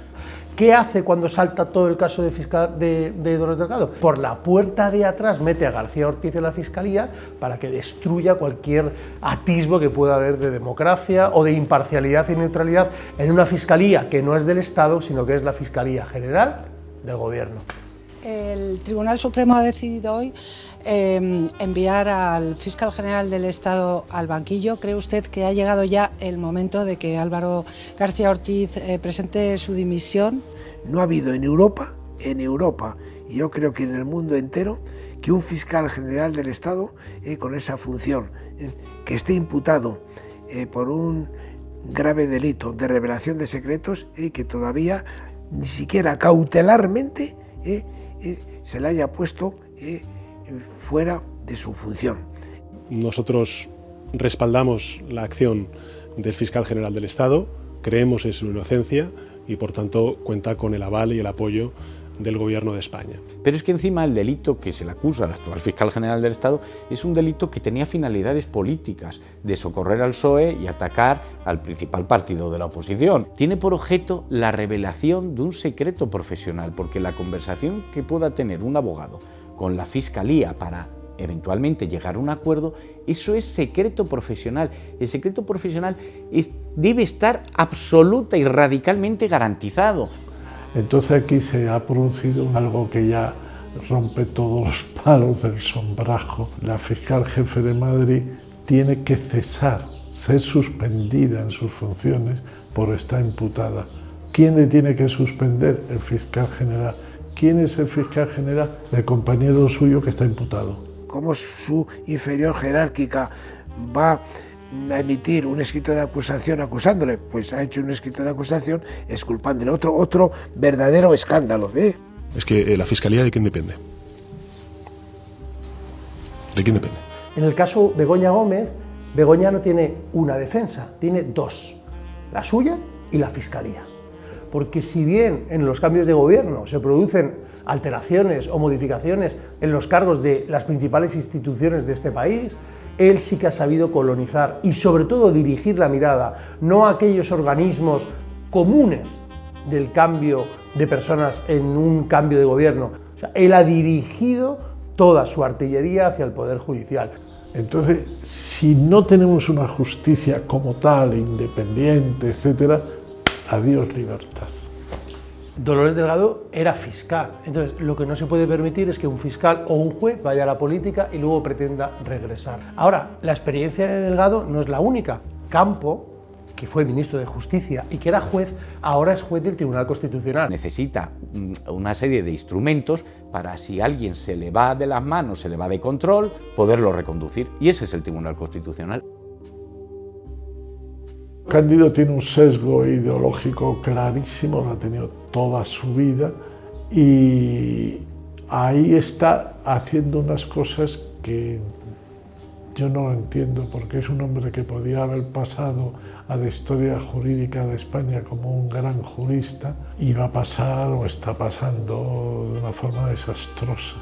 ¿Qué hace cuando salta todo el caso de Dolores Delgado? Por la puerta de atrás mete a García Ortiz en la Fiscalía para que destruya cualquier atisbo que pueda haber de democracia o de imparcialidad y neutralidad en una Fiscalía que no es del Estado, sino que es la Fiscalía General del Gobierno. El Tribunal Supremo ha decidido hoy enviar al fiscal general del Estado al banquillo. ¿Cree usted que ha llegado ya el momento de que Álvaro García Ortiz presente su dimisión? No ha habido en Europa, y yo creo que en el mundo entero, que un fiscal general del Estado con esa función, que esté imputado por un grave delito de revelación de secretos y que todavía ni siquiera cautelarmente se le haya puesto fuera de su función. Nosotros respaldamos la acción del fiscal general del Estado, creemos en su inocencia y por tanto cuenta con el aval y el apoyo del Gobierno de España. Pero es que encima el delito que se le acusa al actual fiscal general del Estado es un delito que tenía finalidades políticas, de socorrer al PSOE y atacar al principal partido de la oposición. Tiene por objeto la revelación de un secreto profesional, porque la conversación que pueda tener un abogado con la Fiscalía para eventualmente llegar a un acuerdo, eso es secreto profesional. El secreto profesional debe estar absoluta y radicalmente garantizado. Entonces aquí se ha producido algo que ya rompe todos los palos del sombrajo. La fiscal jefe de Madrid tiene que cesar, ser suspendida en sus funciones por estar imputada. ¿Quién le tiene que suspender? El fiscal general. ¿Quién es el fiscal general? El compañero suyo que está imputado. ¿Cómo su inferior jerárquica va a emitir un escrito de acusación acusándole? Pues ha hecho un escrito de acusación exculpándole. Otro verdadero escándalo. Es que la Fiscalía, ¿de quién depende? ¿De quién depende? En el caso Begoña Gómez, Begoña no tiene una defensa, tiene dos, la suya y la Fiscalía. Porque si bien en los cambios de gobierno se producen alteraciones o modificaciones en los cargos de las principales instituciones de este país, él sí que ha sabido colonizar y sobre todo dirigir la mirada, no a aquellos organismos comunes del cambio de personas en un cambio de gobierno. O sea, él ha dirigido toda su artillería hacia el Poder Judicial. Entonces, si no tenemos una justicia como tal, independiente, etcétera, adiós libertad. Dolores Delgado era fiscal, entonces lo que no se puede permitir es que un fiscal o un juez vaya a la política y luego pretenda regresar. Ahora, la experiencia de Delgado no es la única. Campo, que fue ministro de Justicia y que era juez, ahora es juez del Tribunal Constitucional. Necesita una serie de instrumentos para, si alguien se le va de las manos, se le va de control, poderlo reconducir, y ese es el Tribunal Constitucional. Cándido tiene un sesgo ideológico clarísimo, lo ha tenido toda su vida y ahí está haciendo unas cosas que yo no lo entiendo, porque es un hombre que podía haber pasado a la historia jurídica de España como un gran jurista y va a pasar o está pasando de una forma desastrosa.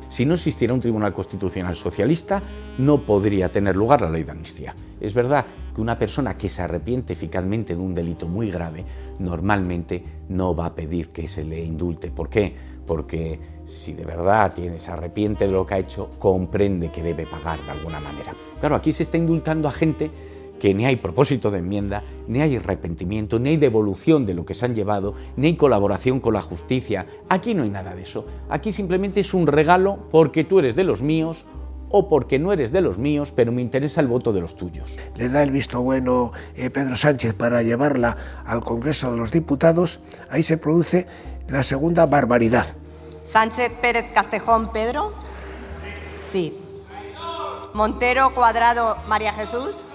Si no existiera un Tribunal Constitucional socialista, no podría tener lugar la ley de amnistía. Es verdad que una persona que se arrepiente eficazmente de un delito muy grave, normalmente no va a pedir que se le indulte. ¿Por qué? Porque si de verdad se arrepiente de lo que ha hecho, comprende que debe pagar de alguna manera. Claro, aquí se está indultando a gente que ni hay propósito de enmienda, ni hay arrepentimiento, ni hay devolución de lo que se han llevado, ni hay colaboración con la justicia. Aquí no hay nada de eso. Aquí simplemente es un regalo porque tú eres de los míos o porque no eres de los míos, pero me interesa el voto de los tuyos. Le da el visto bueno Pedro Sánchez para llevarla al Congreso de los Diputados. Ahí se produce la segunda barbaridad. Sánchez Pérez Castejón Pedro. Sí. Montero Cuadrado María Jesús.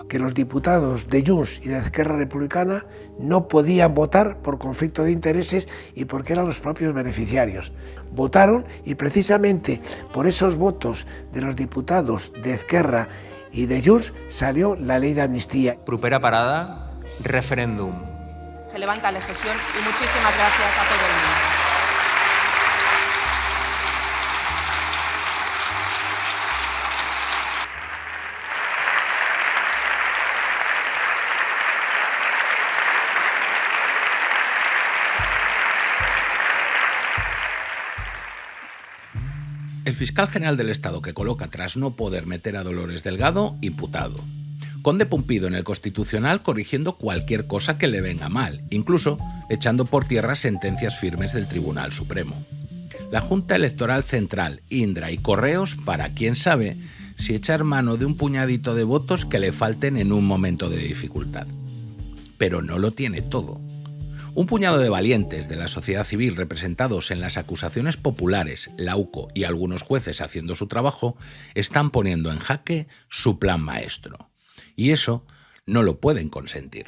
Que los diputados de Junts y de Esquerra Republicana no podían votar por conflicto de intereses y porque eran los propios beneficiarios. Votaron y precisamente por esos votos de los diputados de Esquerra y de Junts salió la ley de amnistía. Propera parada, referéndum. Se levanta la sesión y muchísimas gracias a todo el mundo. El fiscal general del Estado que coloca tras no poder meter a Dolores Delgado, imputado. Conde Pumpido en el Constitucional corrigiendo cualquier cosa que le venga mal, incluso echando por tierra sentencias firmes del Tribunal Supremo. La Junta Electoral Central, Indra y Correos para quién sabe si echar mano de un puñadito de votos que le falten en un momento de dificultad. Pero no lo tiene todo. Un puñado de valientes de la sociedad civil representados en las acusaciones populares, la UCO y algunos jueces haciendo su trabajo, están poniendo en jaque su plan maestro. Y eso no lo pueden consentir.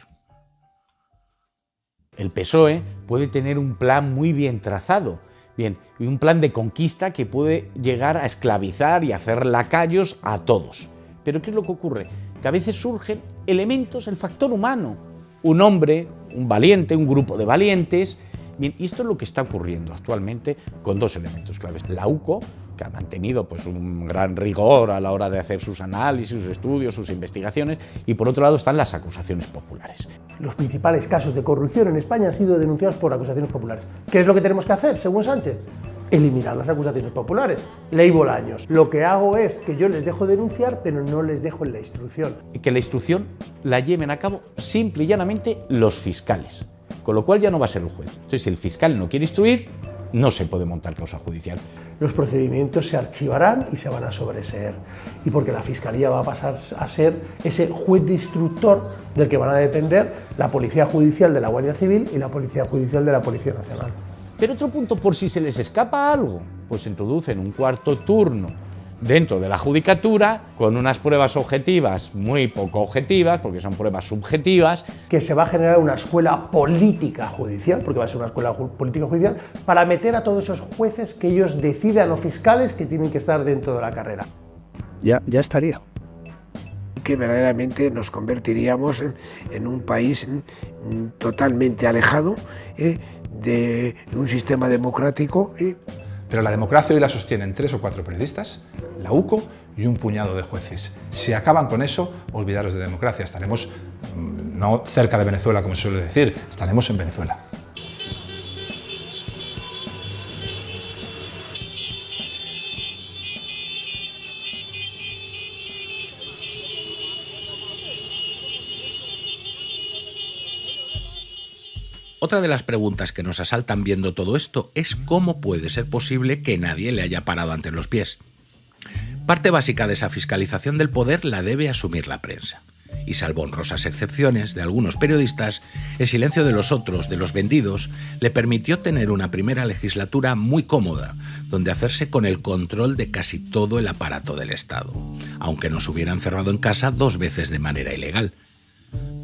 El PSOE puede tener un plan muy bien trazado, y un plan de conquista que puede llegar a esclavizar y hacer lacayos a todos. Pero ¿qué es lo que ocurre? Que a veces surgen elementos, el factor humano. Un hombre, un valiente, un grupo de valientes. Bien, y esto es lo que está ocurriendo actualmente con dos elementos claves. La UCO, que ha mantenido pues, un gran rigor a la hora de hacer sus análisis, sus estudios, sus investigaciones, y por otro lado están las acusaciones populares. Los principales casos de corrupción en España han sido denunciados por acusaciones populares. ¿Qué es lo que tenemos que hacer, según Sánchez? Eliminar las acusaciones populares. Ley Bolaños. Lo que hago es que yo les dejo denunciar, pero no les dejo en la instrucción. Y que la instrucción la lleven a cabo simple y llanamente los fiscales. Con lo cual ya no va a ser el juez. Entonces, si el fiscal no quiere instruir, no se puede montar causa judicial. Los procedimientos se archivarán y se van a sobreseer. Y porque la Fiscalía va a pasar a ser ese juez de instructor del que van a depender la Policía Judicial de la Guardia Civil y la Policía Judicial de la Policía Nacional. Pero otro punto, por si se les escapa algo, pues introducen un cuarto turno dentro de la judicatura con unas pruebas objetivas muy poco objetivas, porque son pruebas subjetivas. Que se va a generar una escuela política judicial, porque va a ser una escuela política judicial, para meter a todos esos jueces que ellos decidan, o fiscales, que tienen que estar dentro de la carrera. Ya estaría. Que verdaderamente nos convertiríamos en un país totalmente alejado de un sistema democrático. Pero la democracia hoy la sostienen 3 o 4 periodistas, la UCO y un puñado de jueces. Si acaban con eso, olvidaros de democracia. Estaremos no cerca de Venezuela, como se suele decir, estaremos en Venezuela. Otra de las preguntas que nos asaltan viendo todo esto es cómo puede ser posible que nadie le haya parado ante los pies. Parte básica de esa fiscalización del poder la debe asumir la prensa. Y salvo honrosas excepciones de algunos periodistas, el silencio de los otros, de los vendidos, le permitió tener una primera legislatura muy cómoda, donde hacerse con el control de casi todo el aparato del Estado, aunque nos hubieran cerrado en casa 2 veces de manera ilegal.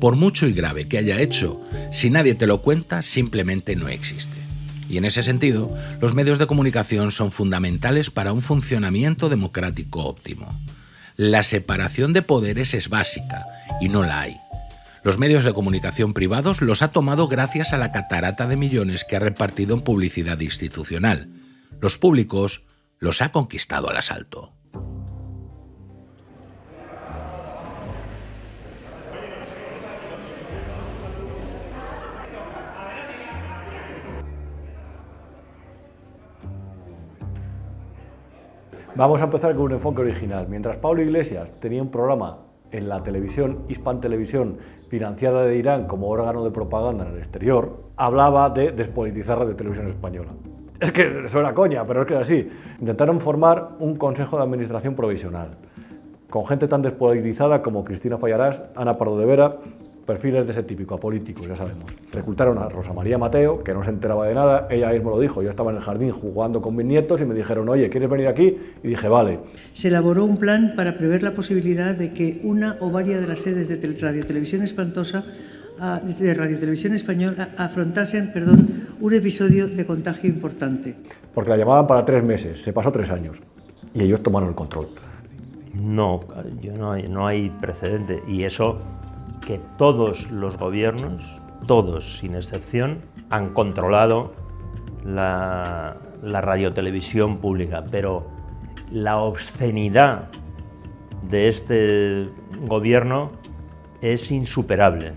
Por mucho y grave que haya hecho, si nadie te lo cuenta, simplemente no existe. Y en ese sentido, los medios de comunicación son fundamentales para un funcionamiento democrático óptimo. La separación de poderes es básica, y no la hay. Los medios de comunicación privados los ha tomado gracias a la catarata de millones que ha repartido en publicidad institucional. Los públicos los ha conquistado al asalto. Vamos a empezar con un enfoque original. Mientras Pablo Iglesias tenía un programa en la televisión, Hispan Televisión, financiada de Irán como órgano de propaganda en el exterior, hablaba de despolitizar Radio Televisión Española. Es que suena coña, pero es que es así. Intentaron formar un consejo de administración provisional, con gente tan despolitizada como Cristina Fallarás, Ana Pardo de Vera, perfiles de ese típico, apolíticos, ya sabemos. Reclutaron a Rosa María Mateo, que no se enteraba de nada, ella mismo lo dijo, yo estaba en el jardín jugando con mis nietos y me dijeron, oye, ¿quieres venir aquí? Y dije, vale. Se elaboró un plan para prever la posibilidad de que una o varias de las sedes de Radio Televisión Española afrontasen un episodio de contagio importante. Porque la llamaban para 3 meses, se pasó 3 años y ellos tomaron el control. No hay precedente, y eso que todos los gobiernos, todos sin excepción, han controlado la radiotelevisión pública, pero la obscenidad de este gobierno es insuperable.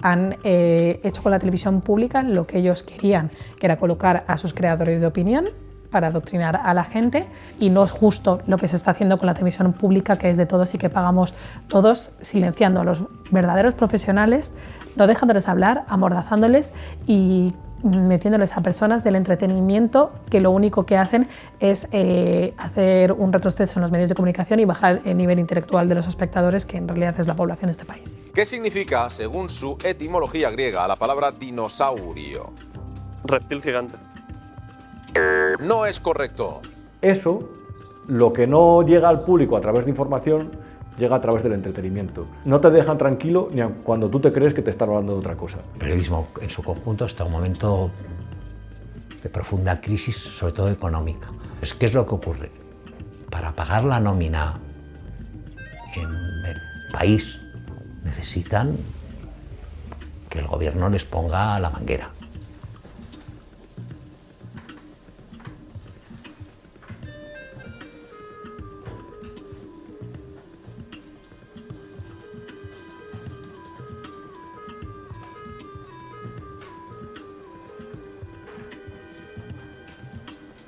Han hecho con la televisión pública lo que ellos querían, que era colocar a sus creadores de opinión para adoctrinar a la gente, y no es justo lo que se está haciendo con la televisión pública, que es de todos y que pagamos todos, silenciando a los verdaderos profesionales, no dejándoles hablar, amordazándoles y metiéndoles a personas del entretenimiento que lo único que hacen es hacer un retroceso en los medios de comunicación y bajar el nivel intelectual de los espectadores, que en realidad es la población de este país. ¿Qué significa, según su etimología griega, la palabra dinosaurio? Reptil gigante. No es correcto. Eso, lo que no llega al público a través de información, llega a través del entretenimiento. No te dejan tranquilo ni cuando tú te crees que te están hablando de otra cosa. El periodismo en su conjunto está en un momento de profunda crisis, sobre todo económica. ¿Qué es lo que ocurre? Para pagar la nómina en el país necesitan que el gobierno les ponga la manguera.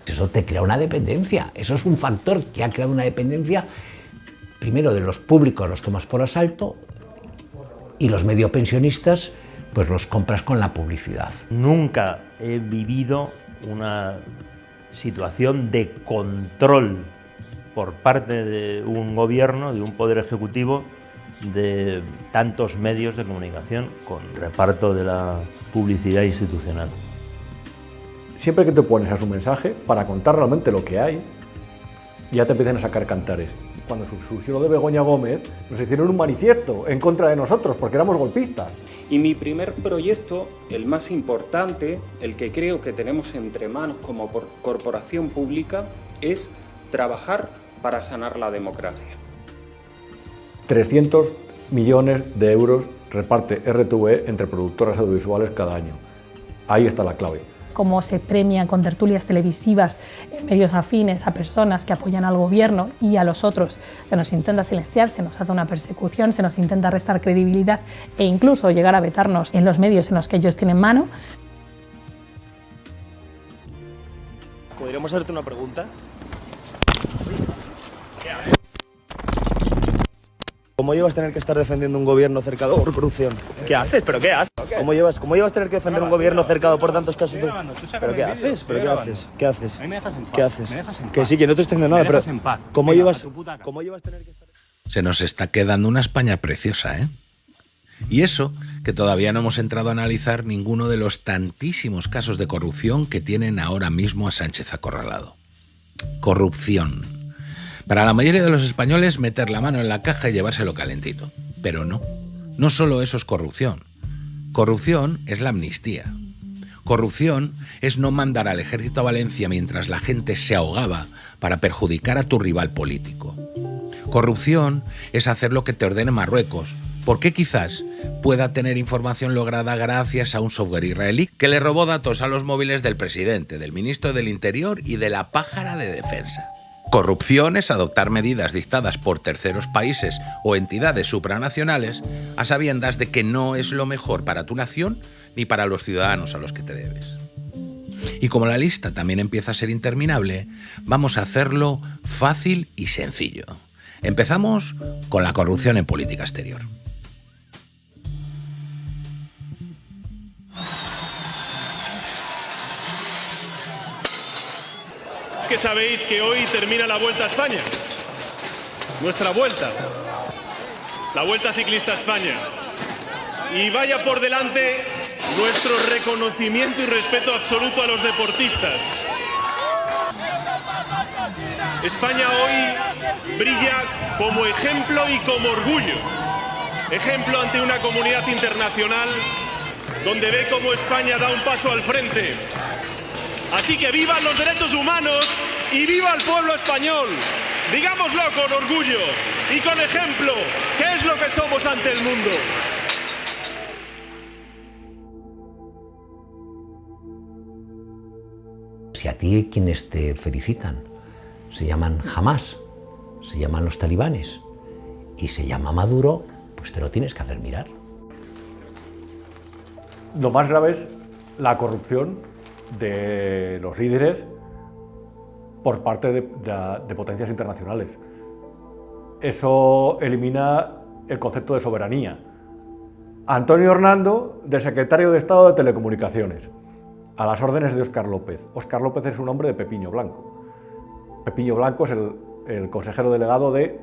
Eso te crea una dependencia, eso es un factor que ha creado una dependencia, primero de los públicos los tomas por asalto y los medio pensionistas pues los compras con la publicidad. Nunca he vivido una situación de control por parte de un gobierno, de un poder ejecutivo, de tantos medios de comunicación con reparto de la publicidad institucional. Siempre que te pones a su mensaje, para contar realmente lo que hay, ya te empiezan a sacar cantares. Cuando surgió lo de Begoña Gómez, nos hicieron un manifiesto en contra de nosotros, porque éramos golpistas. Y mi primer proyecto, el más importante, el que creo que tenemos entre manos como corporación pública, es trabajar para sanar la democracia. 300 millones de euros reparte RTV entre productoras audiovisuales cada año. Ahí está la clave. Cómo se premian con tertulias televisivas en medios afines a personas que apoyan al gobierno, y a los otros se nos intenta silenciar, se nos hace una persecución, se nos intenta restar credibilidad e incluso llegar a vetarnos en los medios en los que ellos tienen mano. ¿Podríamos hacerte una pregunta? ¿Cómo llevas tener que estar defendiendo un gobierno cercado por corrupción? ¿Qué haces? ¿Pero qué haces? ¿Cómo llevas tener que defender un gobierno cercado por tantos casos de... ¿Pero qué haces? ¿Pero qué haces? ¿Qué haces? ¿Qué haces? Que sí, que no te estoy diciendo nada, pero ¿cómo llevas tener que estar... Se nos está quedando una España preciosa, ¿eh? Y eso, que todavía no hemos entrado a analizar ninguno de los tantísimos casos de corrupción que tienen ahora mismo a Sánchez acorralado. Corrupción. Para la mayoría de los españoles, meter la mano en la caja y llevárselo calentito. Pero no. No solo eso es corrupción. Corrupción es la amnistía. Corrupción es no mandar al ejército a Valencia mientras la gente se ahogaba para perjudicar a tu rival político. Corrupción es hacer lo que te ordene Marruecos, porque quizás pueda tener información lograda gracias a un software israelí que le robó datos a los móviles del presidente, del ministro del Interior y de la pájara de defensa. Corrupción es adoptar medidas dictadas por terceros países o entidades supranacionales a sabiendas de que no es lo mejor para tu nación ni para los ciudadanos a los que te debes. Y como la lista también empieza a ser interminable, vamos a hacerlo fácil y sencillo. Empezamos con la corrupción en política exterior. Es que sabéis que hoy termina la Vuelta a España. Nuestra vuelta. La Vuelta Ciclista a España. Y vaya por delante nuestro reconocimiento y respeto absoluto a los deportistas. España hoy brilla como ejemplo y como orgullo. Ejemplo ante una comunidad internacional donde ve cómo España da un paso al frente. Así que vivan los derechos humanos y viva el pueblo español. Digámoslo con orgullo y con ejemplo, que es lo que somos ante el mundo. Si a ti quienes te felicitan se llaman Hamás, se llaman los talibanes y se llama Maduro, pues te lo tienes que hacer mirar. Lo más grave es la corrupción de los líderes por parte de potencias internacionales. Eso elimina el concepto de soberanía. Antonio Hernando, del secretario de Estado de Telecomunicaciones, a las órdenes de Óscar López. Óscar López es un hombre de Pepiño Blanco. Pepiño Blanco es el consejero delegado de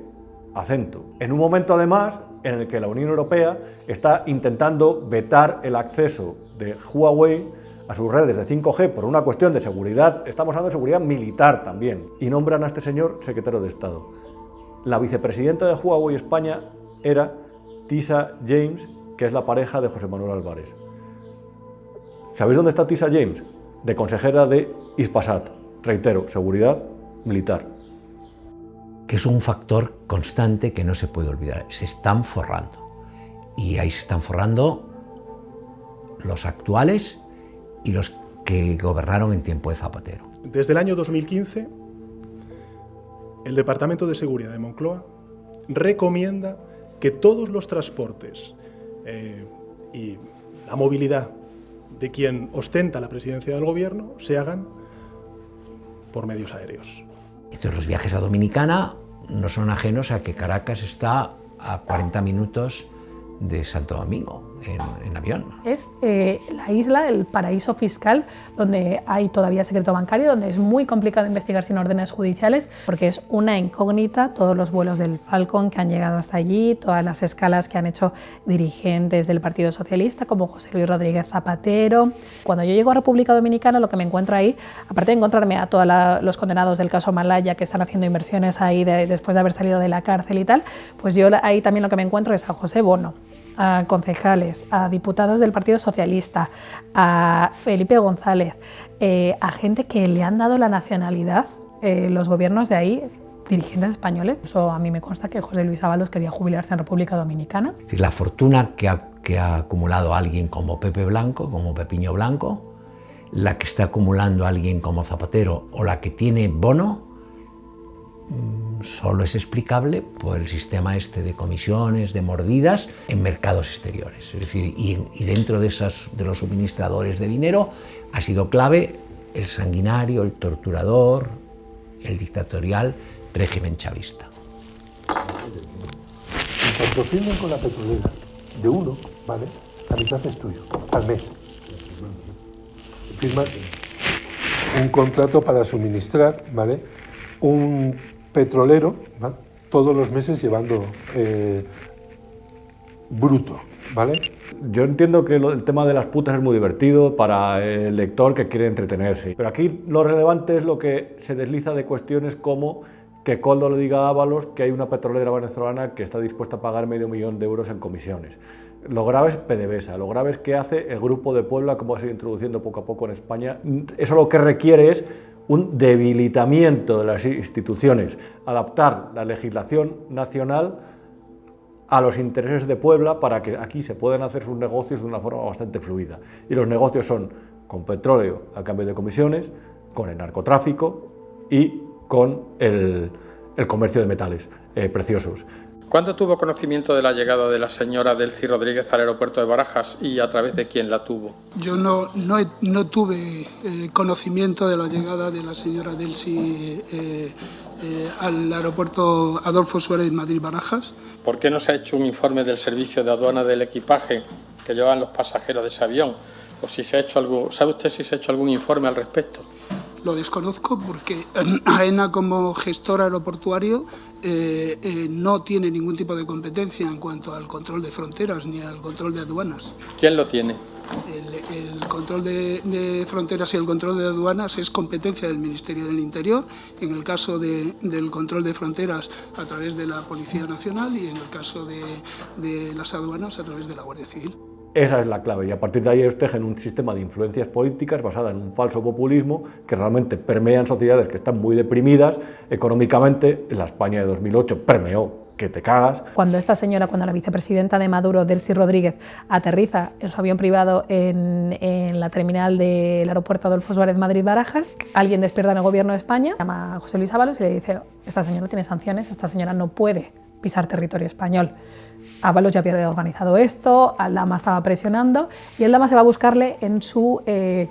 Acento. En un momento, además, en el que la Unión Europea está intentando vetar el acceso de Huawei a sus redes de 5G por una cuestión de seguridad, estamos hablando de seguridad militar también, y nombran a este señor secretario de Estado. La vicepresidenta de Huawei España era Tisa James, que es la pareja de José Manuel Álvarez. ¿Sabéis dónde está Tisa James? De consejera de Hispasat. Reitero, seguridad militar. Que es un factor constante que no se puede olvidar. Se están forrando. Y ahí se están forrando los actuales y los que gobernaron en tiempo de Zapatero. Desde el año 2015, el Departamento de Seguridad de Moncloa recomienda que todos los transportes y la movilidad de quien ostenta la presidencia del gobierno se hagan por medios aéreos. Entonces los viajes a Dominicana no son ajenos a que Caracas está a 40 minutos de Santo Domingo en avión. Es la isla, el paraíso fiscal, donde hay todavía secreto bancario, donde es muy complicado investigar sin órdenes judiciales, porque es una incógnita todos los vuelos del Falcon que han llegado hasta allí, todas las escalas que han hecho dirigentes del Partido Socialista, como José Luis Rodríguez Zapatero. Cuando yo llego a República Dominicana, lo que me encuentro ahí, aparte de encontrarme a todos los condenados del caso Malaya que están haciendo inversiones ahí después de haber salido de la cárcel y tal, pues yo ahí también lo que me encuentro es a José Bono, a concejales, a diputados del Partido Socialista, a Felipe González, a gente que le han dado la nacionalidad, los gobiernos de ahí, dirigentes españoles. Eso a mí me consta que José Luis Ábalos quería jubilarse en República Dominicana. La fortuna que ha acumulado alguien como Pepe Blanco, como Pepiño Blanco, la que está acumulando alguien como Zapatero o la que tiene Bono, solo es explicable por el sistema este de comisiones, de mordidas en mercados exteriores. Es decir, y dentro de los suministradores de dinero ha sido clave el sanguinario, el torturador, el dictatorial régimen chavista. En cuanto firmen con la petrolera de uno, ¿vale? La mitad es tuyo, al mes. Firman un contrato para suministrar, ¿vale? Un petrolero, ¿vale? Todos los meses llevando bruto, ¿vale? Yo entiendo que el tema de las putas es muy divertido para el lector que quiere entretenerse, pero aquí lo relevante es lo que se desliza de cuestiones como que Koldo le diga a Ábalos que hay una petrolera venezolana que está dispuesta a pagar $500.000 de euros en comisiones. Lo grave es PDVSA, lo grave es que hace el Grupo de Puebla, como se ha ido introduciendo poco a poco en España. Eso lo que requiere es un debilitamiento de las instituciones, adaptar la legislación nacional a los intereses de Puebla para que aquí se puedan hacer sus negocios de una forma bastante fluida. Y los negocios son con petróleo a cambio de comisiones, con el narcotráfico y con el comercio de metales preciosos. ¿Cuándo tuvo conocimiento de la llegada de la señora Delcy Rodríguez al aeropuerto de Barajas y a través de quién la tuvo? Yo no tuve conocimiento de la llegada de la señora Delcy al aeropuerto Adolfo Suárez Madrid-Barajas. ¿Por qué no se ha hecho un informe del servicio de aduana del equipaje que llevaban los pasajeros de ese avión? O si se ha hecho algo, ¿sabe usted si se ha hecho algún informe al respecto? Lo desconozco porque AENA, como gestor aeroportuario, no tiene ningún tipo de competencia en cuanto al control de fronteras ni al control de aduanas. ¿Quién lo tiene? El control de fronteras y el control de aduanas es competencia del Ministerio del Interior, en el caso del control de fronteras a través de la Policía Nacional y en el caso de las aduanas a través de la Guardia Civil. Esa es la clave, y a partir de ahí ellos tejen un sistema de influencias políticas basada en un falso populismo que realmente permea en sociedades que están muy deprimidas económicamente. En la España de 2008 permeó que te cagas. Cuando la vicepresidenta de Maduro, Delcy Rodríguez, aterriza en su avión privado en la terminal del aeropuerto Adolfo Suárez Madrid-Barajas, alguien despierta en el gobierno de España, llama a José Luis Ábalos y le dice: esta señora tiene sanciones, esta señora no puede pisar territorio español. Ábalos ya había organizado esto, Aldama estaba presionando y Aldama se va a buscarle en su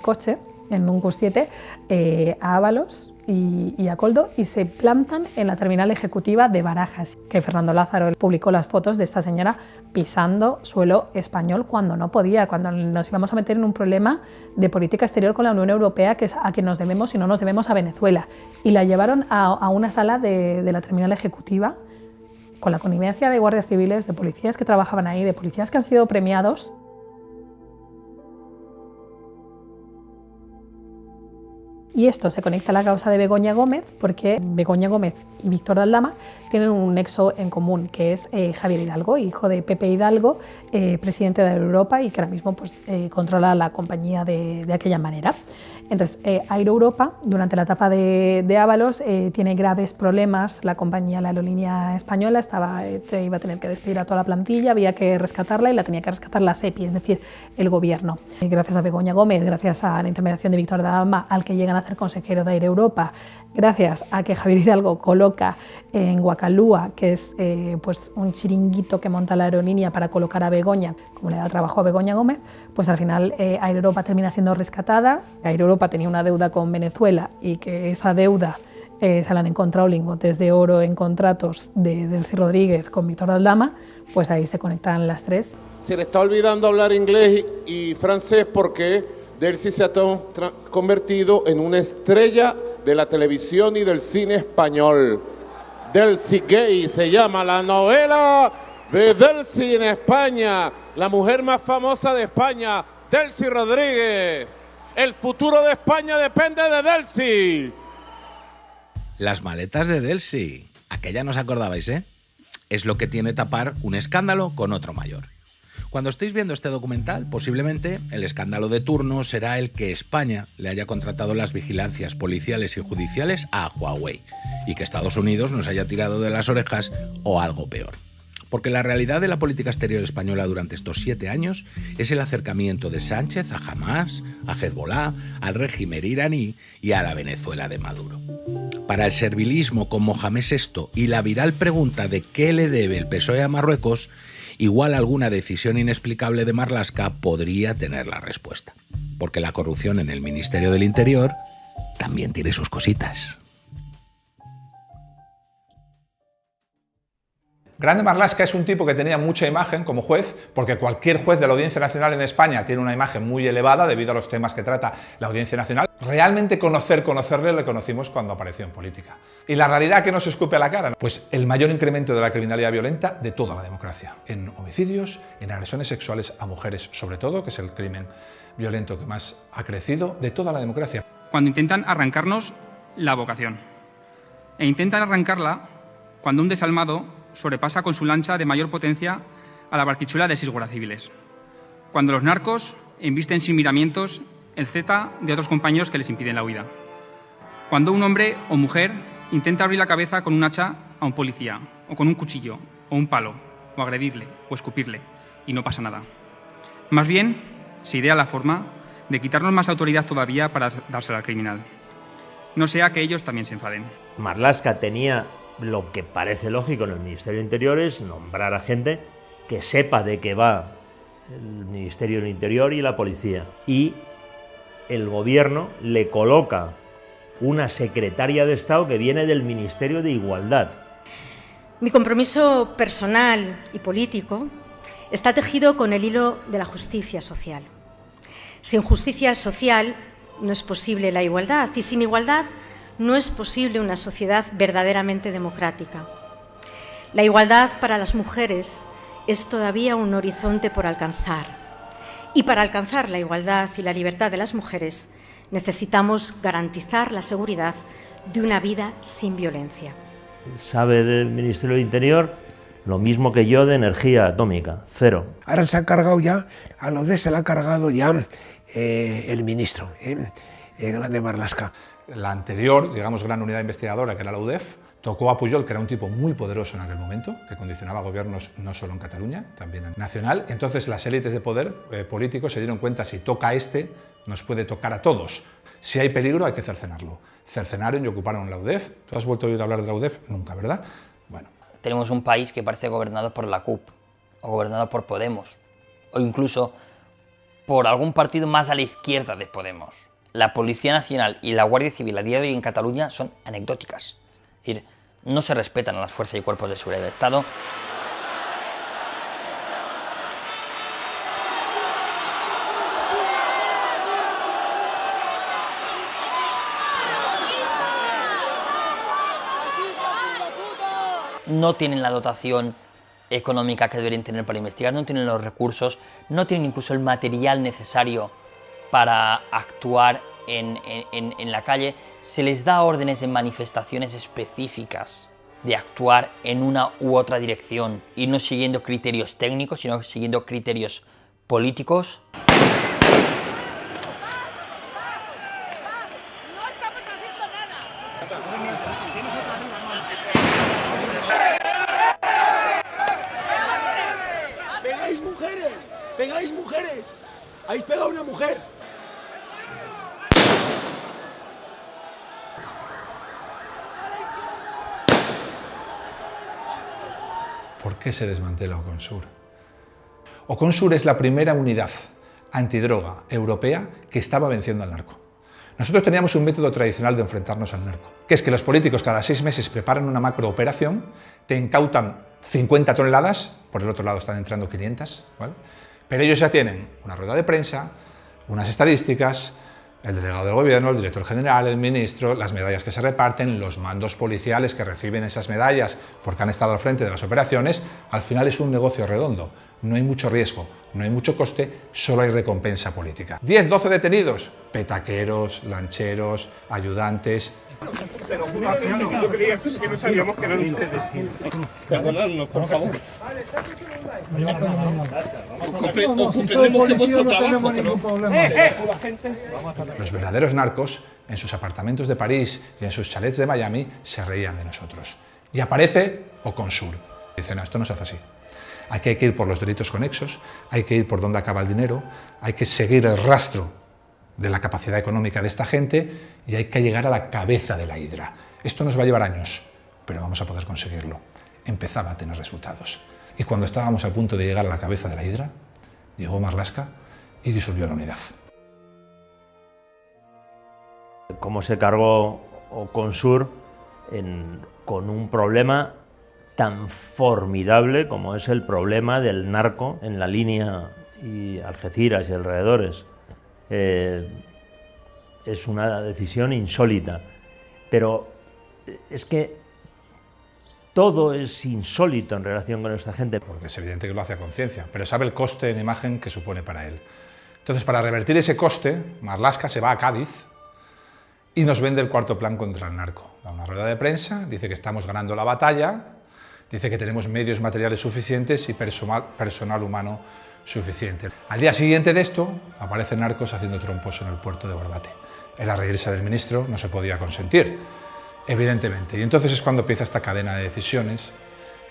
coche, en un Q7, a Ábalos y a Koldo, y se plantan en la terminal ejecutiva de Barajas, que Fernando Lázaro publicó las fotos de esta señora pisando suelo español cuando no podía, cuando nos íbamos a meter en un problema de política exterior con la Unión Europea, que es a quien nos debemos y no nos debemos a Venezuela. Y la llevaron a una sala de la terminal ejecutiva con la connivencia de guardias civiles, de policías que trabajaban ahí, de policías que han sido premiados. Y esto se conecta a la causa de Begoña Gómez, porque Begoña Gómez y Víctor de Aldama tienen un nexo en común, que es Javier Hidalgo, hijo de Pepe Hidalgo, presidente de Europa, y que ahora mismo controla la compañía de aquella manera. Entonces, Air Europa, durante la etapa de Ábalos, tiene graves problemas. La compañía, la aerolínea española, iba a tener que despedir a toda la plantilla, había que rescatarla y la tenía que rescatar la SEPI, es decir, el gobierno. Gracias a Begoña Gómez, gracias a la intermediación de Víctor de Aldama, al que llegan a hacer consejero de Air Europa, gracias a que Javier Hidalgo coloca en Guacalúa, que es un chiringuito que monta la aerolínea para colocar a Begoña, como le da trabajo a Begoña Gómez, pues al final Air Europa termina siendo rescatada. Air Europa tenía una deuda con Venezuela y que esa deuda se la han encontrado lingotes de oro en contratos de Delcy Rodríguez con Víctor de Aldama, pues ahí se conectan las tres. Se le está olvidando hablar inglés y francés porque Delcy se ha convertido en una estrella de la televisión y del cine español. Delcy Gay se llama la novela de Delcy en España, la mujer más famosa de España, Delcy Rodríguez. El futuro de España depende de Delcy. Las maletas de Delcy, aquella no os acordabais, ¿eh? Es lo que tiene tapar un escándalo con otro mayor. Cuando estéis viendo este documental, posiblemente el escándalo de turno será el que España le haya contratado las vigilancias policiales y judiciales a Huawei y que Estados Unidos nos haya tirado de las orejas o algo peor. Porque la realidad de la política exterior española durante estos 7 años es el acercamiento de Sánchez a Hamás, a Hezbollah, al régimen iraní y a la Venezuela de Maduro. Para el servilismo con Mohamed VI y la viral pregunta de qué le debe el PSOE a Marruecos, igual alguna decisión inexplicable de Marlaska podría tener la respuesta. Porque la corrupción en el Ministerio del Interior también tiene sus cositas. Grande Marlaska es un tipo que tenía mucha imagen como juez, porque cualquier juez de la Audiencia Nacional en España tiene una imagen muy elevada debido a los temas que trata la Audiencia Nacional. Realmente conocerle le conocimos cuando apareció en política. ¿Y la realidad que nos escupe a la cara? Pues el mayor incremento de la criminalidad violenta de toda la democracia. En homicidios, en agresiones sexuales a mujeres sobre todo, que es el crimen violento que más ha crecido de toda la democracia. Cuando intentan arrancarnos la vocación. E intentan arrancarla cuando un desalmado sobrepasa con su lancha de mayor potencia a la barquichuela de 6 guardias civiles. Cuando los narcos embisten sin miramientos el Z de otros compañeros que les impiden la huida. Cuando un hombre o mujer intenta abrir la cabeza con un hacha a un policía, o con un cuchillo, o un palo, o agredirle, o escupirle, y no pasa nada. Más bien, se idea la forma de quitarnos más autoridad todavía para dársela al criminal. No sea que ellos también se enfaden. Marlaska tenía Lo que parece lógico en el Ministerio del Interior es nombrar a gente que sepa de qué va el Ministerio del Interior y la policía. Y el gobierno le coloca una secretaria de Estado que viene del Ministerio de Igualdad. Mi compromiso personal y político está tejido con el hilo de la justicia social. Sin justicia social no es posible la igualdad y sin igualdad no es posible una sociedad verdaderamente democrática. La igualdad para las mujeres es todavía un horizonte por alcanzar. Y para alcanzar la igualdad y la libertad de las mujeres necesitamos garantizar la seguridad de una vida sin violencia. Sabe del Ministerio del Interior lo mismo que yo de energía atómica, cero. Ahora se ha cargado ya, a la UDEF se la ha cargado ya el ministro, Grande Marlaska. La anterior, digamos, gran unidad investigadora, que era la UDEF, tocó a Pujol, que era un tipo muy poderoso en aquel momento, que condicionaba gobiernos no solo en Cataluña, también en nacional. Entonces las élites de poder político se dieron cuenta, si toca a este, nos puede tocar a todos. Si hay peligro, hay que cercenarlo. Cercenaron y ocuparon la UDEF. ¿Tú has vuelto a oír hablar de la UDEF? Nunca, ¿verdad? Bueno. Tenemos un país que parece gobernado por la CUP, o gobernado por Podemos, o incluso por algún partido más a la izquierda de Podemos. La Policía Nacional y la Guardia Civil a día de hoy en Cataluña son anecdóticas. Es decir, no se respetan a las fuerzas y cuerpos de seguridad del Estado. No tienen la dotación económica que deberían tener para investigar, no tienen los recursos, no tienen incluso el material necesario para actuar en la calle. Se les da órdenes en manifestaciones específicas de actuar en una u otra dirección y no siguiendo criterios técnicos, sino siguiendo criterios políticos. ¡Pegáis mujeres! ¡Pegáis mujeres! ¡Habéis pegado a una mujer! ¿Por qué se desmantela Oconsur? Oconsur es la primera unidad antidroga europea que estaba venciendo al narco. Nosotros teníamos un método tradicional de enfrentarnos al narco, que es que los políticos cada 6 meses preparan una macrooperación, te incautan 50 toneladas, por el otro lado están entrando 500, ¿vale? Pero ellos ya tienen una rueda de prensa, unas estadísticas, el delegado del gobierno, el director general, el ministro, las medallas que se reparten, los mandos policiales que reciben esas medallas porque han estado al frente de las operaciones. Al final es un negocio redondo, no hay mucho riesgo, no hay mucho coste, solo hay recompensa política. 10, 12 detenidos, petaqueros, lancheros, ayudantes. Pero yo creía que no sabíamos que eran ustedes. Perdonadnos, por favor. Si soy policía no tenemos ningún problema. Los verdaderos narcos, en sus apartamentos de París y en sus chalets de Miami, se reían de nosotros. Y aparece Oconsur. Dicen, no, esto no se hace así. Aquí hay que ir por los delitos conexos, hay que ir por dónde acaba el dinero, hay que seguir el rastro de la capacidad económica de esta gente y hay que llegar a la cabeza de la hidra. Esto nos va a llevar años, pero vamos a poder conseguirlo. Empezaba a tener resultados. Y cuando estábamos a punto de llegar a la cabeza de la hidra, llegó Marlaska y disolvió la unidad. Cómo se cargó Oconsur con un problema tan formidable como es el problema del narco en la línea y Algeciras y alrededores. Es una decisión insólita, pero es que todo es insólito en relación con esta gente. Porque es evidente que lo hace a conciencia, pero sabe el coste en imagen que supone para él. Entonces, para revertir ese coste, Marlaska se va a Cádiz y nos vende el cuarto plan contra el narco. Da una rueda de prensa, dice que estamos ganando la batalla, dice que tenemos medios materiales suficientes y personal humano suficiente. Al día siguiente de esto, aparecen narcos haciendo trompos en el puerto de Barbate. Era reírse del ministro, no se podía consentir, evidentemente. Y entonces es cuando empieza esta cadena de decisiones,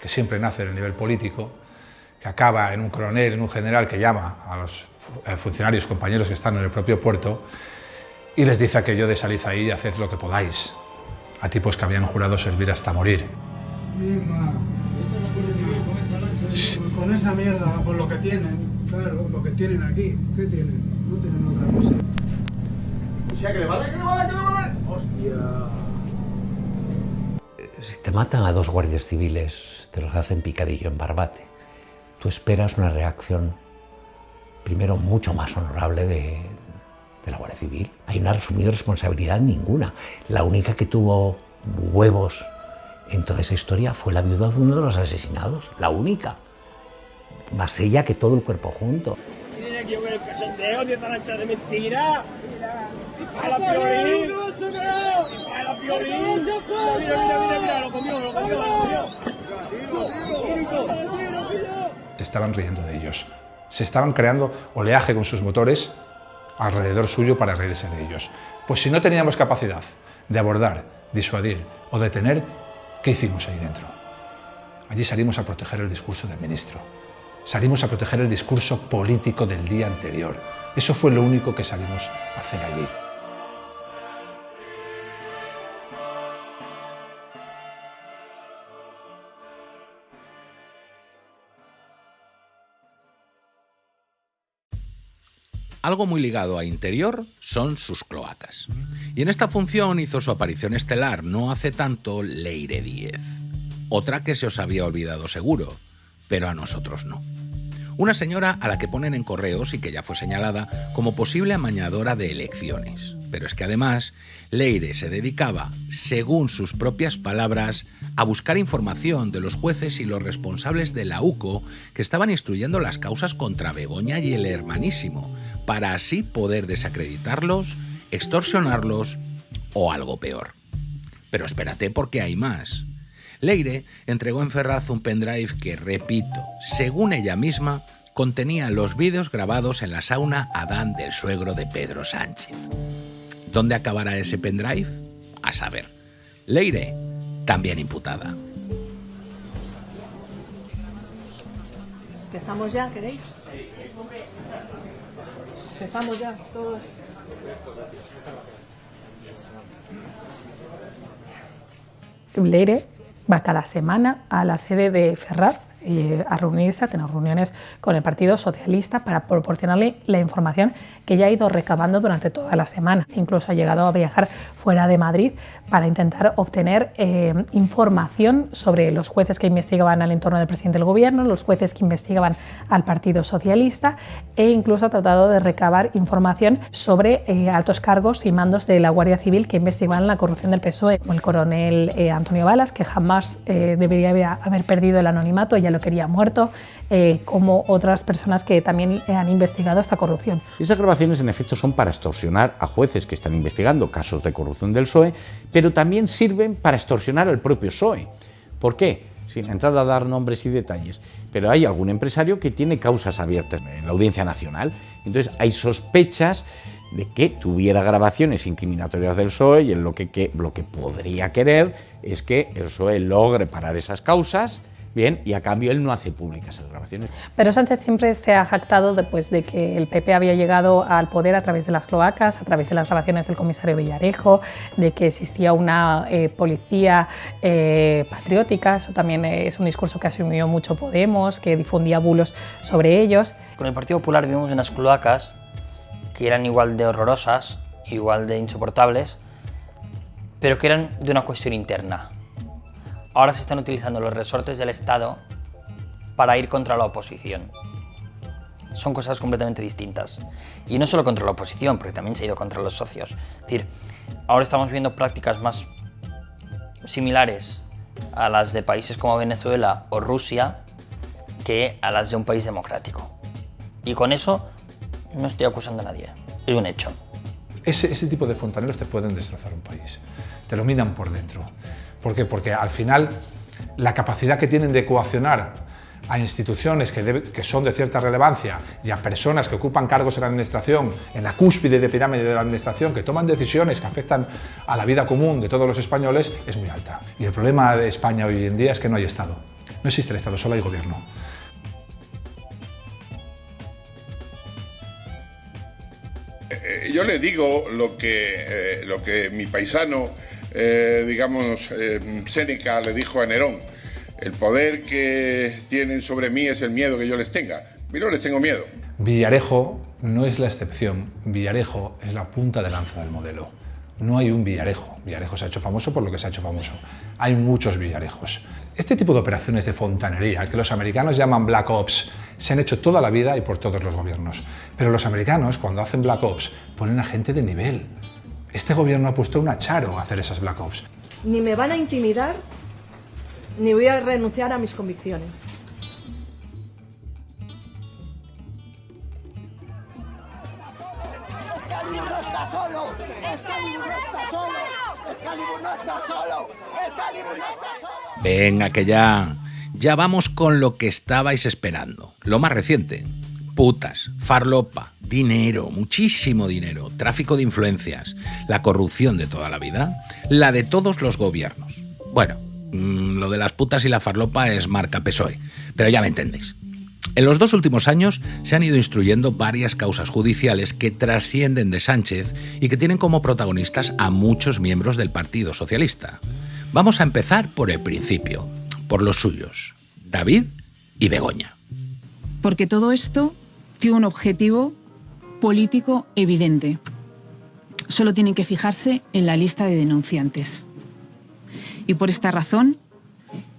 que siempre nace en el nivel político, que acaba en un coronel, en un general que llama a los funcionarios, compañeros que están en el propio puerto, y les dice aquello de salid ahí y haced lo que podáis, a tipos que habían jurado servir hasta morir. Misma. ¿Esta es la Guardia Civil con esa lancha? Con esa mierda, por lo que tienen, claro, lo que tienen aquí. ¿Qué tienen? No tienen otra cosa. O sea, que le vale, que le vale, que le vale. Hostia. Si te matan a 2 guardias civiles, te los hacen picadillo en Barbate, tú esperas una reacción, primero, mucho más honorable de la Guardia Civil. Hay una asumida responsabilidad ninguna. La única que tuvo huevos en toda esa historia fue la viuda de uno de los asesinados, la única. Más ella que todo el cuerpo junto. Miren aquí el cachondeo de esta lancha de mentira. ¡Dispara la Piolín! ¡Dispara la Piolín! Mira, lo comió. Se estaban riendo de ellos. Se estaban creando oleaje con sus motores alrededor suyo para reírse de ellos. Pues si no teníamos capacidad de abordar, disuadir o detener, ¿qué hicimos ahí dentro? Allí salimos a proteger el discurso del ministro. Salimos a proteger el discurso político del día anterior. Eso fue lo único que salimos a hacer allí. Algo muy ligado a Interior son sus cloacas. Y en esta función hizo su aparición estelar no hace tanto Leire Díez. Otra que se os había olvidado seguro, pero a nosotros no. Una señora a la que ponen en Correos y que ya fue señalada como posible amañadora de elecciones. Pero es que además, Leire se dedicaba, según sus propias palabras, a buscar información de los jueces y los responsables de la UCO que estaban instruyendo las causas contra Begoña y el hermanísimo, para así poder desacreditarlos, extorsionarlos o algo peor. Pero espérate, porque hay más. Leire entregó en Ferraz un pendrive que, repito, según ella misma, contenía los vídeos grabados en la sauna Adán del suegro de Pedro Sánchez. ¿Dónde acabará ese pendrive? A saber. Leire, también imputada. ¿Empezamos ya, queréis? Empezamos ya, todos. Leire va cada semana a la sede de Ferraz a reunirse, a tener reuniones con el Partido Socialista para proporcionarle la información que ya ha ido recabando durante toda la semana. Incluso ha llegado a viajar fuera de Madrid para intentar obtener información sobre los jueces que investigaban al entorno del presidente del gobierno, los jueces que investigaban al Partido Socialista, e incluso ha tratado de recabar información sobre altos cargos y mandos de la Guardia Civil que investigaban la corrupción del PSOE, como el coronel Antonio Balas, que jamás debería haber perdido el anonimato, ya lo quería muerto, como otras personas que también han investigado esta corrupción. Esas grabaciones en efecto son para extorsionar a jueces que están investigando casos de corrupción del PSOE, pero también sirven para extorsionar al propio PSOE. ¿Por qué? Sin entrar a dar nombres y detalles, pero hay algún empresario que tiene causas abiertas en la Audiencia Nacional. Entonces hay sospechas de que tuviera grabaciones incriminatorias del PSOE, y lo que podría querer es que el PSOE logre parar esas causas, bien, y a cambio él no hace públicas esas grabaciones. Pero Sánchez siempre se ha jactado de que el PP había llegado al poder a través de las cloacas, a través de las grabaciones del comisario Villarejo, de que existía una policía patriótica. Eso también es un discurso que asumió mucho Podemos, que difundía bulos sobre ellos. Con el Partido Popular vivimos unas cloacas que eran igual de horrorosas, igual de insoportables, pero que eran de una cuestión interna. Ahora se están utilizando los resortes del Estado para ir contra la oposición. Son cosas completamente distintas. Y no solo contra la oposición, porque también se ha ido contra los socios. Es decir, ahora estamos viendo prácticas más similares a las de países como Venezuela o Rusia que a las de un país democrático. Y con eso no estoy acusando a nadie, es un hecho. Ese tipo de fontaneros te pueden destrozar un país, te lo minan por dentro. ¿Por qué? Porque al final la capacidad que tienen de coaccionar a instituciones que son de cierta relevancia y a personas que ocupan cargos en la administración, en la cúspide de pirámide de la administración, que toman decisiones que afectan a la vida común de todos los españoles, es muy alta. Y el problema de España hoy en día es que no hay Estado. No existe el Estado, solo hay gobierno. Yo le digo lo que mi paisano, Séneca le dijo a Nerón, El poder que tienen sobre mí es el miedo que yo les tenga. Yo no les tengo miedo. Villarejo no es la excepción, Villarejo es la punta de lanza del modelo. No hay un Villarejo. Villarejo se ha hecho famoso por lo que se ha hecho famoso. Hay muchos Villarejos. Este tipo de operaciones de fontanería, que los americanos llaman Black Ops, se han hecho toda la vida y por todos los gobiernos. Pero los americanos, cuando hacen Black Ops, ponen a gente de nivel. Este gobierno ha puesto una Charo a hacer esas Black Ops. Ni me van a intimidar, ni voy a renunciar a mis convicciones. Excalibur no está solo, Excalibur no está solo, Excalibur no está solo, Excalibur no está solo. Venga, que ya vamos con lo que estabais esperando. Lo más reciente. Putas, farlopa, dinero, muchísimo dinero, tráfico de influencias, la corrupción de toda la vida, la de todos los gobiernos. Bueno, lo de las putas y la farlopa es marca PSOE, pero ya me entendéis. En los 2 últimos años se han ido instruyendo varias causas judiciales que trascienden de Sánchez y que tienen como protagonistas a muchos miembros del Partido Socialista. Vamos a empezar por el principio, por los suyos, David y Begoña. Porque todo esto tiene un objetivo político evidente. Solo tienen que fijarse en la lista de denunciantes. Y por esta razón,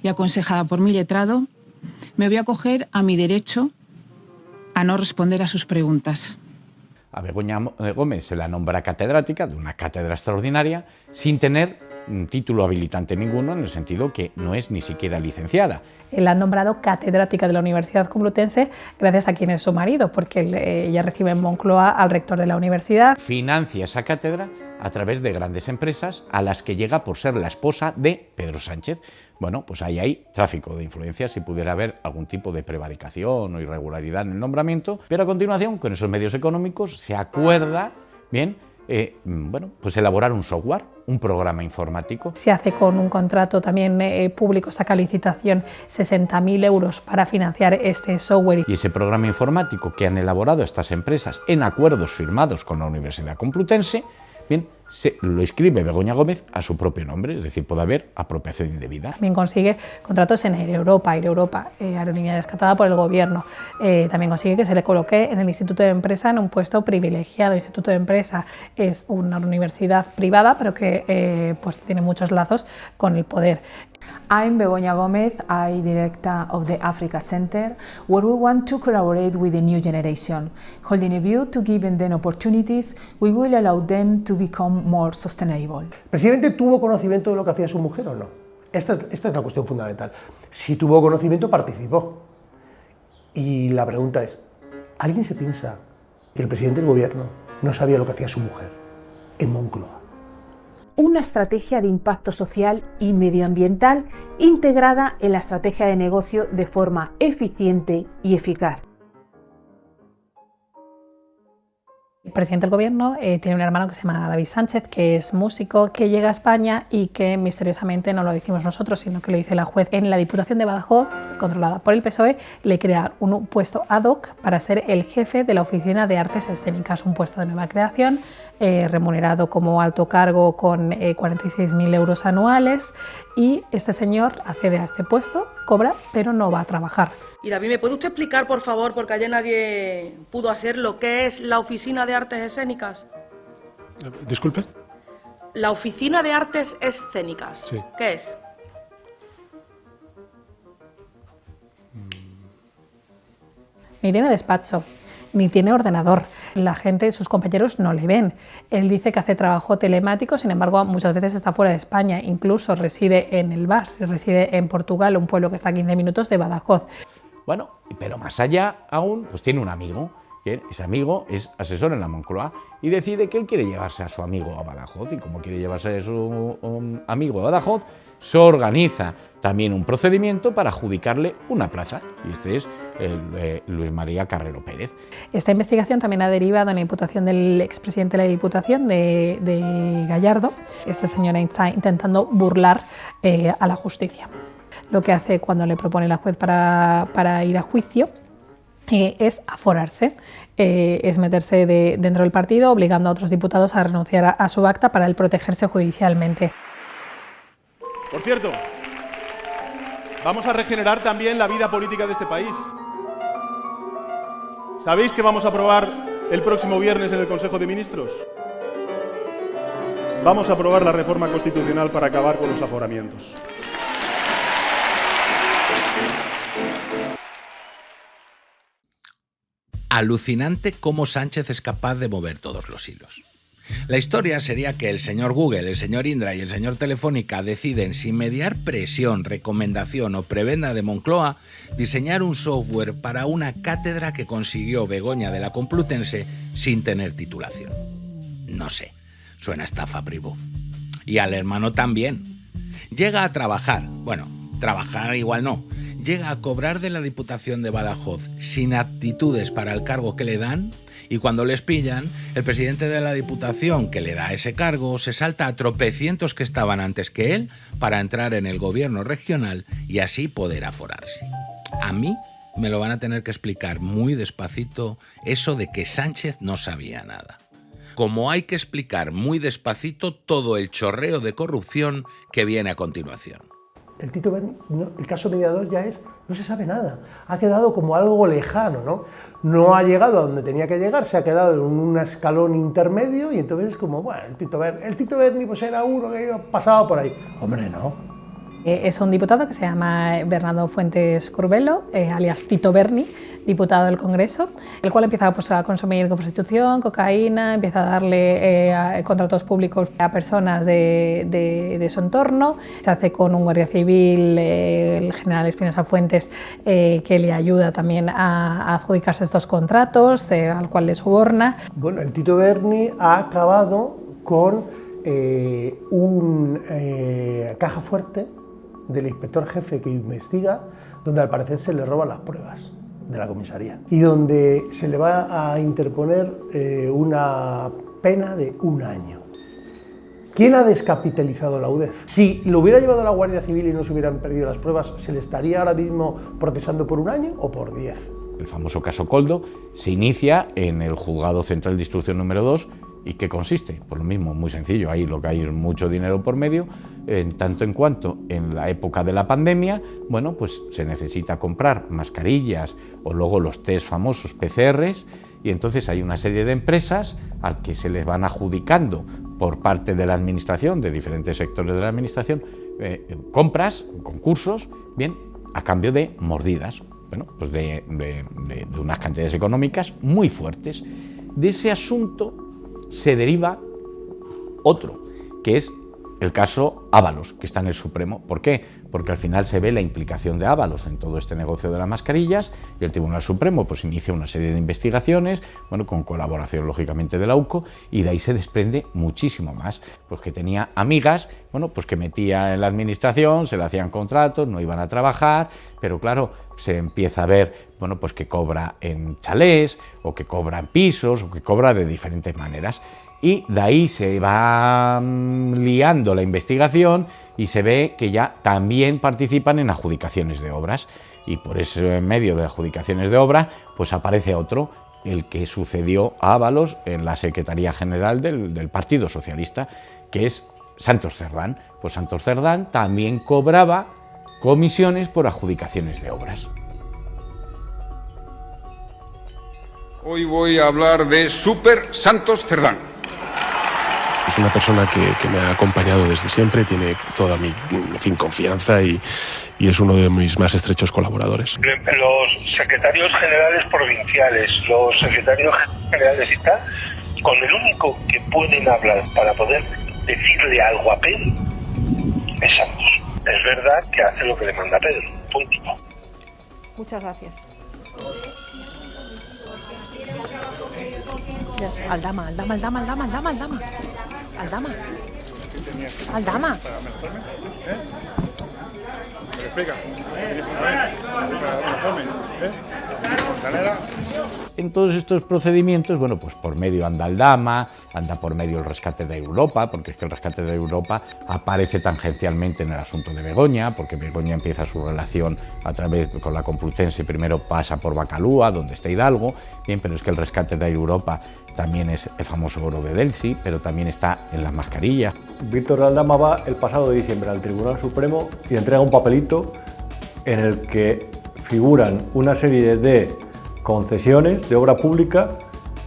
y aconsejada por mi letrado, me voy a acoger a mi derecho a no responder a sus preguntas. A Begoña Gómez se la nombra catedrática de una cátedra extraordinaria sin tener título habilitante ninguno, en el sentido que no es ni siquiera licenciada. La han nombrado catedrática de la Universidad Complutense gracias a quien es su marido, porque ella recibe en Moncloa al rector de la universidad. Financia esa cátedra a través de grandes empresas a las que llega por ser la esposa de Pedro Sánchez. Bueno, pues ahí hay tráfico de influencias, si pudiera haber algún tipo de prevaricación o irregularidad en el nombramiento, pero a continuación, con esos medios económicos, se acuerda, bien, pues elaborar un software, un programa informático. Se hace con un contrato también público, saca licitación 60.000 euros para financiar este software. Y ese programa informático que han elaborado estas empresas en acuerdos firmados con la Universidad Complutense, bien, se lo inscribe Begoña Gómez a su propio nombre, es decir, puede haber apropiación indebida. También consigue contratos en Air Europa, aerolínea descartada por el gobierno. También consigue que se le coloque en el Instituto de Empresa en un puesto privilegiado. El Instituto de Empresa es una universidad privada, pero que pues tiene muchos lazos con el poder. I'm Begoña Gómez, I'm Director of the Africa Center, where we want to collaborate with the new generation. Holding a view to giving them opportunities, we will allow them to become more sustainable. ¿El presidente tuvo conocimiento de lo que hacía su mujer o no? Esta es la cuestión fundamental. Si tuvo conocimiento, participó. Y la pregunta es, ¿alguien se piensa que el presidente del gobierno no sabía lo que hacía su mujer en Moncloa? Una estrategia de impacto social y medioambiental integrada en la estrategia de negocio de forma eficiente y eficaz. El presidente del gobierno tiene un hermano que se llama David Sánchez, que es músico, que llega a España y que misteriosamente no lo decimos nosotros, sino que lo dice la juez en la Diputación de Badajoz, controlada por el PSOE, le crea un puesto ad hoc para ser el jefe de la Oficina de Artes Escénicas, un puesto de nueva creación, remunerado como alto cargo con 46.000 euros anuales, y este señor accede a este puesto, cobra, pero no va a trabajar. Y David, ¿me puede usted explicar, por favor, porque ayer nadie pudo hacer lo que es la Oficina de Artes Escénicas? Disculpe. La Oficina de Artes Escénicas. Sí. ¿Qué es? Ni tiene despacho, ni tiene ordenador. La gente, sus compañeros no le ven. Él dice que hace trabajo telemático, sin embargo, muchas veces está fuera de España. Incluso reside en el Bas, reside en Portugal, un pueblo que está a 15 minutos de Badajoz. Bueno, pero más allá aún, pues tiene un amigo. Ese amigo es asesor en la Moncloa y decide que él quiere llevarse a su amigo a Badajoz, y como quiere llevarse a su amigo a Badajoz, se organiza también un procedimiento para adjudicarle una plaza, y este es Luis María Carrero Pérez. Esta investigación también ha derivado en la imputación del expresidente de la Diputación, de Gallardo. Este señor está intentando burlar a la justicia. Lo que hace cuando le propone la juez para ir a juicio es aforarse, es meterse dentro del partido, obligando a otros diputados a renunciar a su acta para él protegerse judicialmente. Por cierto, Vamos a regenerar también la vida política de este país. ¿Sabéis qué vamos a aprobar el próximo viernes en el Consejo de Ministros? Vamos a aprobar la reforma constitucional para acabar con los aforamientos. Alucinante cómo Sánchez es capaz de mover todos los hilos. La historia sería que el señor Google, el señor Indra y el señor Telefónica deciden, sin mediar presión, recomendación o prebenda de Moncloa, diseñar un software para una cátedra que consiguió Begoña de la Complutense sin tener titulación. No sé, suena a estafa privó. Y al hermano también. Llega a trabajar, bueno, trabajar igual no, llega a cobrar de la Diputación de Badajoz sin aptitudes para el cargo que le dan. Y cuando les pillan, el presidente de la Diputación que le da ese cargo se salta a tropecientos que estaban antes que él para entrar en el gobierno regional y así poder aforarse. A mí me lo van a tener que explicar muy despacito eso de que Sánchez no sabía nada. Como hay que explicar muy despacito todo el chorreo de corrupción que viene a continuación. El Tito Berni, el caso mediador ya es, no se sabe nada, ha quedado como algo lejano, ¿no? No ha llegado a donde tenía que llegar, se ha quedado en un escalón intermedio y entonces es como, bueno, el Tito Berni pues era uno que pasaba por ahí. Hombre, no. Es un diputado que se llama Bernardo Fuentes Curbelo, alias Tito Berni, diputado del Congreso, el cual empieza pues, a consumir prostitución, cocaína, empieza a darle contratos públicos a personas de su entorno, se hace con un guardia civil, el general Espinosa Fuentes, que le ayuda también a adjudicarse estos contratos, al cual le soborna. Bueno, el Tito Berni ha acabado con un caja fuerte del inspector jefe que investiga, donde al parecer se le roban las pruebas de la comisaría y donde se le va a interponer una pena de 1 año. ¿Quién ha descapitalizado la UDEF? Si lo hubiera llevado a la Guardia Civil y no se hubieran perdido las pruebas, ¿se le estaría ahora mismo procesando por 1 año o por 10? El famoso caso Koldo se inicia en el Juzgado Central de Instrucción número 2. ¿Y qué consiste? Pues lo mismo, muy sencillo, ahí lo que hay es mucho dinero por medio, en tanto en cuanto en la época de la pandemia, bueno, pues se necesita comprar mascarillas o luego los test famosos PCRs y entonces hay una serie de empresas al que se les van adjudicando por parte de la administración, de diferentes sectores de la administración, compras, concursos, bien, a cambio de mordidas, bueno, pues de unas cantidades económicas muy fuertes. De ese asunto se deriva otro, que es el caso Ábalos, que está en el Supremo. ¿Por qué? Porque al final se ve la implicación de Ábalos en todo este negocio de las mascarillas y el Tribunal Supremo pues inicia una serie de investigaciones, bueno, con colaboración lógicamente de la UCO, y de ahí se desprende muchísimo más, pues que tenía amigas, bueno, pues que metía en la administración, se le hacían contratos, no iban a trabajar, pero claro, se empieza a ver, bueno, pues que cobra en chalés, o que cobra en pisos, o que cobra de diferentes maneras. Y de ahí se va liando la investigación y se ve que ya también participan en adjudicaciones de obras. Y por ese medio de adjudicaciones de obras, pues aparece otro, el que sucedió a Ábalos en la Secretaría General del Partido Socialista, que es Santos Cerdán. Pues Santos Cerdán también cobraba comisiones por adjudicaciones de obras. Hoy voy a hablar de Super Santos Cerdán. Es una persona que me ha acompañado desde siempre, tiene toda mi confianza y es uno de mis más estrechos colaboradores. Los secretarios generales provinciales, los secretarios generales y tal, con el único que pueden hablar para poder decirle algo a Pedro es Santos. Es verdad que hace lo que le manda Pedro, punto. Muchas gracias. Ya está. Aldama. En todos estos procedimientos, bueno, pues por medio anda Aldama, anda por medio el rescate de Europa, porque es que el rescate de Europa aparece tangencialmente en el asunto de Begoña, porque Begoña empieza su relación a través con la Complutense, primero pasa por Bacalúa, donde está Hidalgo, bien, pero es que el rescate de Europa también es el famoso oro de Delcy, pero también está en las mascarillas. Víctor Aldama va el pasado de diciembre al Tribunal Supremo y entrega un papelito en el que figuran una serie de concesiones de obra pública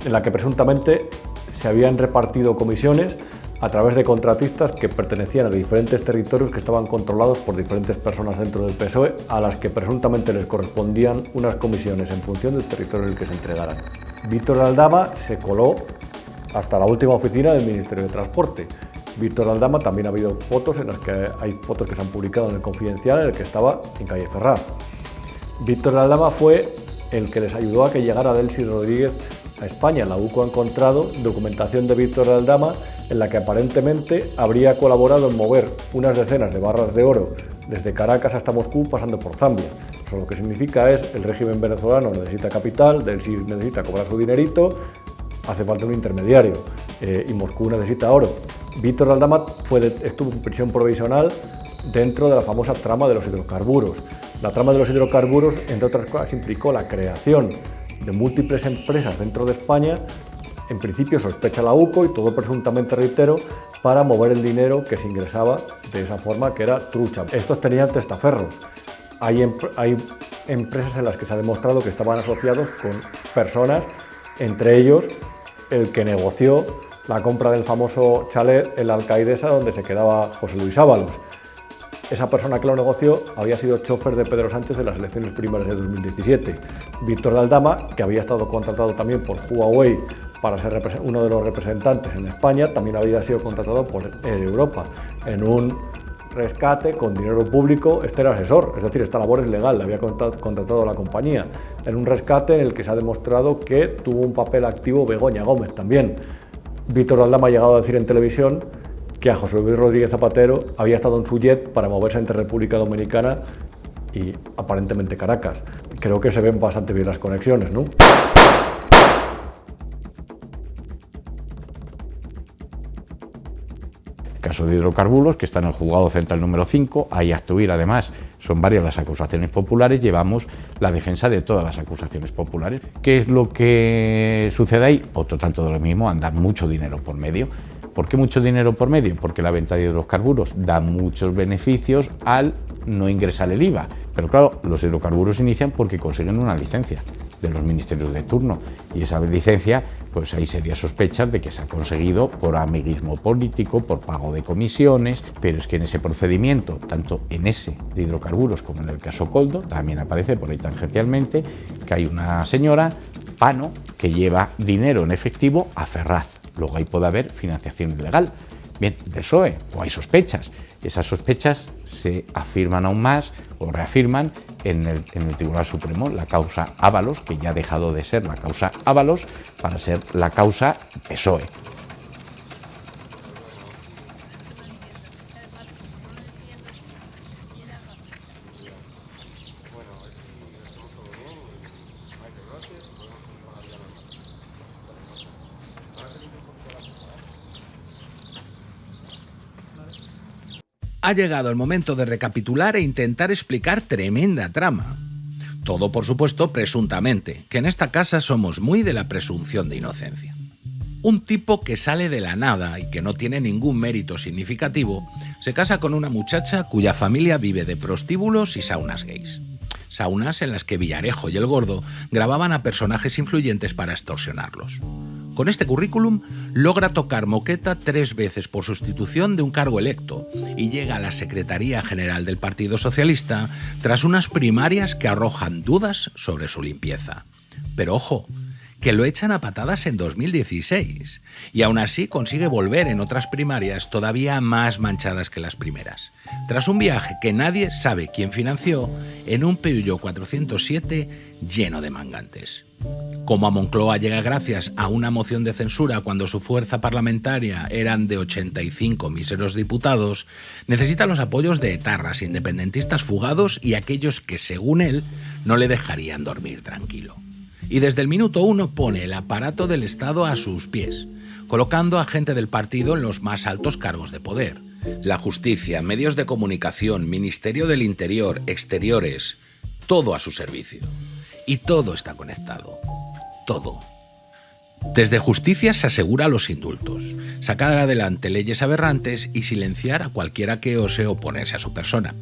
en la que presuntamente se habían repartido comisiones a través de contratistas que pertenecían a diferentes territorios que estaban controlados por diferentes personas dentro del PSOE, a las que presuntamente les correspondían unas comisiones en función del territorio en el que se entregaran. Víctor de Aldama se coló hasta la última oficina del Ministerio de Transporte. Víctor de Aldama también ha habido fotos en las que hay fotos que se han publicado en el Confidencial en el que estaba en calle Ferraz. Víctor de Aldama fue el que les ayudó a que llegara Delcy Rodríguez a España. La UCO ha encontrado documentación de Víctor de Aldama en la que aparentemente habría colaborado en mover unas decenas de barras de oro desde Caracas hasta Moscú pasando por Zambia. Eso lo que significa es el régimen venezolano necesita capital, Delcy necesita cobrar su dinerito, hace falta un intermediario y Moscú necesita oro. Víctor de Aldama estuvo en prisión provisional dentro de la famosa trama de los hidrocarburos. La trama de los hidrocarburos, entre otras cosas, implicó la creación de múltiples empresas dentro de España, en principio sospecha la UCO y todo presuntamente, reitero, para mover el dinero que se ingresaba de esa forma que era trucha. Estos tenían testaferros. Hay empresas en las que se ha demostrado que estaban asociados con personas, entre ellos el que negoció la compra del famoso chalet en la Alcaidesa donde se quedaba José Luis Ábalos. Esa persona que lo negoció había sido chofer de Pedro Sánchez en las elecciones primarias de 2017. Víctor de Aldama, que había estado contratado también por Huawei para ser uno de los representantes en España, también había sido contratado por Europa en un rescate con dinero público. Este era asesor, es decir, esta labor es legal, le había contratado a la compañía, en un rescate en el que se ha demostrado que tuvo un papel activo Begoña Gómez también. Víctor de Aldama ha llegado a decir en televisión que a José Luis Rodríguez Zapatero había estado en su jet para moverse entre República Dominicana y aparentemente Caracas. Creo que se ven bastante bien las conexiones, ¿no? Caso de hidrocarburos, que está en el juzgado central número 5, hay acto huir, además, son varias las acusaciones populares, llevamos la defensa de todas las acusaciones populares. ¿Qué es lo que sucede ahí? Otro tanto de lo mismo, anda mucho dinero por medio. ¿Por qué mucho dinero por medio? Porque la venta de hidrocarburos da muchos beneficios al no ingresar el IVA. Pero claro, los hidrocarburos inician porque consiguen una licencia de los ministerios de turno y esa licencia, pues hay serias sospechas de que se ha conseguido por amiguismo político, por pago de comisiones, pero es que en ese procedimiento, tanto en ese de hidrocarburos como en el caso Coldo, también aparece por ahí tangencialmente que hay una señora, Pano, que lleva dinero en efectivo a Ferraz. Luego ahí puede haber financiación ilegal, bien, del PSOE, o hay sospechas. Esas sospechas se afirman aún más o reafirman en el Tribunal Supremo, la causa Ábalos, que ya ha dejado de ser la causa Ábalos para ser la causa PSOE. Ha llegado el momento de recapitular e intentar explicar tremenda trama. Todo, por supuesto, presuntamente, que en esta casa somos muy de la presunción de inocencia. Un tipo que sale de la nada y que no tiene ningún mérito significativo, se casa con una muchacha cuya familia vive de prostíbulos y saunas gays. Saunas en las que Villarejo y el Gordo grababan a personajes influyentes para extorsionarlos. Con este currículum logra tocar moqueta 3 veces por sustitución de un cargo electo y llega a la Secretaría General del Partido Socialista tras unas primarias que arrojan dudas sobre su limpieza. Pero ojo, que lo echan a patadas en 2016 y aún así consigue volver en otras primarias todavía más manchadas que las primeras, tras un viaje que nadie sabe quién financió en un Peugeot 407 lleno de mangantes. Como a Moncloa llega gracias a una moción de censura cuando su fuerza parlamentaria eran de 85 míseros diputados, necesita los apoyos de etarras, independentistas fugados y aquellos que, según él, no le dejarían dormir tranquilo. Y desde el minuto 1 pone el aparato del Estado a sus pies, colocando a gente del partido en los más altos cargos de poder. La justicia, medios de comunicación, Ministerio del Interior, Exteriores, todo a su servicio. Y todo está conectado. Todo. Desde justicia se asegura los indultos, sacar adelante leyes aberrantes y silenciar a cualquiera que ose oponerse a su persona.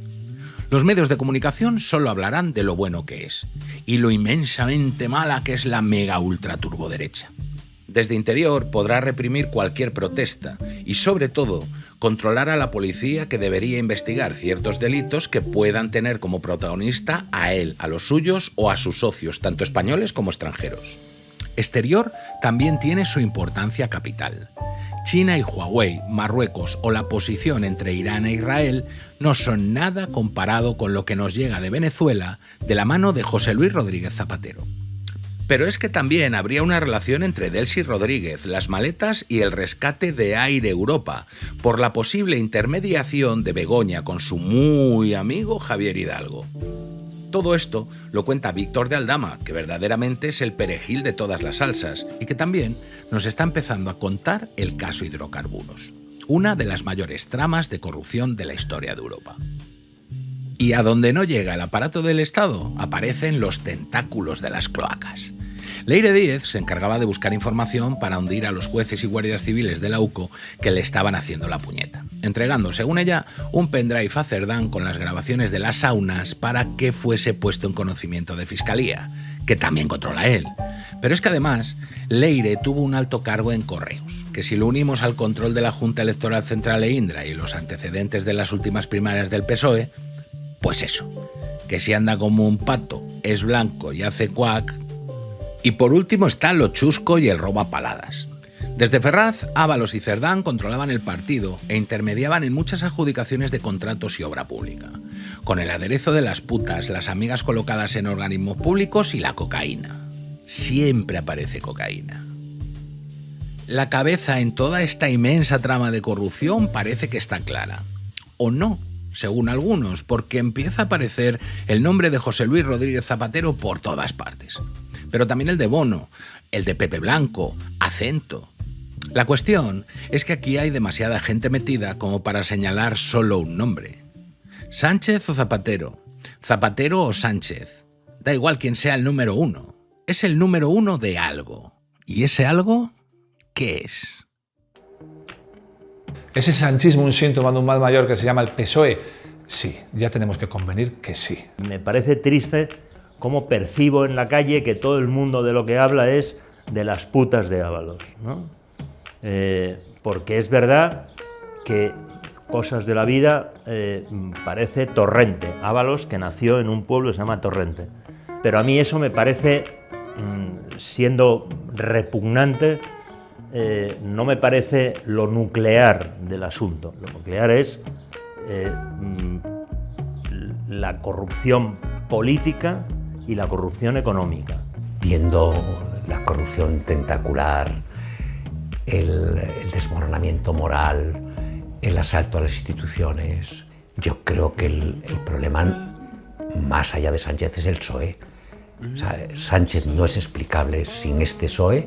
Los medios de comunicación solo hablarán de lo bueno que es y lo inmensamente mala que es la mega ultra turboderecha. Desde Interior podrá reprimir cualquier protesta y, sobre todo, controlar a la policía, que debería investigar ciertos delitos que puedan tener como protagonista a él, a los suyos o a sus socios, tanto españoles como extranjeros. Exterior también tiene su importancia capital. China y Huawei, Marruecos o la posición entre Irán e Israel no son nada comparado con lo que nos llega de Venezuela de la mano de José Luis Rodríguez Zapatero. Pero es que también habría una relación entre Delcy Rodríguez, las maletas y el rescate de Air Europa, por la posible intermediación de Begoña con su muy amigo Javier Hidalgo. Todo esto lo cuenta Víctor de Aldama, que verdaderamente es el perejil de todas las salsas y que también nos está empezando a contar el caso Hidrocarburos, una de las mayores tramas de corrupción de la historia de Europa. Y a donde no llega el aparato del Estado, aparecen los tentáculos de las cloacas. Leire Díez se encargaba de buscar información para hundir a los jueces y guardias civiles de la UCO que le estaban haciendo la puñeta, entregando, según ella, un pendrive a Cerdán con las grabaciones de las saunas para que fuese puesto en conocimiento de Fiscalía, que también controla él. Pero es que además, Leire tuvo un alto cargo en Correos, que si lo unimos al control de la Junta Electoral Central e Indra y los antecedentes de las últimas primarias del PSOE, pues eso, que si anda como un pato, es blanco y hace cuac. Y por último está lo chusco y el robo a paladas. Desde Ferraz, Ábalos y Cerdán controlaban el partido e intermediaban en muchas adjudicaciones de contratos y obra pública, con el aderezo de las putas, las amigas colocadas en organismos públicos y la cocaína. Siempre aparece cocaína. La cabeza en toda esta inmensa trama de corrupción parece que está clara. O no, según algunos, porque empieza a aparecer el nombre de José Luis Rodríguez Zapatero por todas partes. Pero también el de Bono, el de Pepe Blanco, Acento. La cuestión es que aquí hay demasiada gente metida como para señalar solo un nombre. ¿Sánchez o Zapatero? ¿Zapatero o Sánchez? Da igual quién sea el número uno. Es el número uno de algo. ¿Y ese algo qué es? ¿Es el sanchismo un síntoma de un mal mayor que se llama el PSOE? Sí, ya tenemos que convenir que sí. Me parece triste cómo percibo en la calle que todo el mundo de lo que habla es de las putas de Ábalos, ¿no? Porque es verdad que cosas de la vida parece Torrente. Ábalos, que nació en un pueblo que se llama Torrente. Pero a mí eso me parece, siendo repugnante, no me parece lo nuclear del asunto. Lo nuclear es la corrupción política y la corrupción económica. Viendo la corrupción tentacular, el desmoronamiento moral, el asalto a las instituciones, yo creo que el problema, más allá de Sánchez, es el PSOE. O sea, Sánchez no es explicable sin este PSOE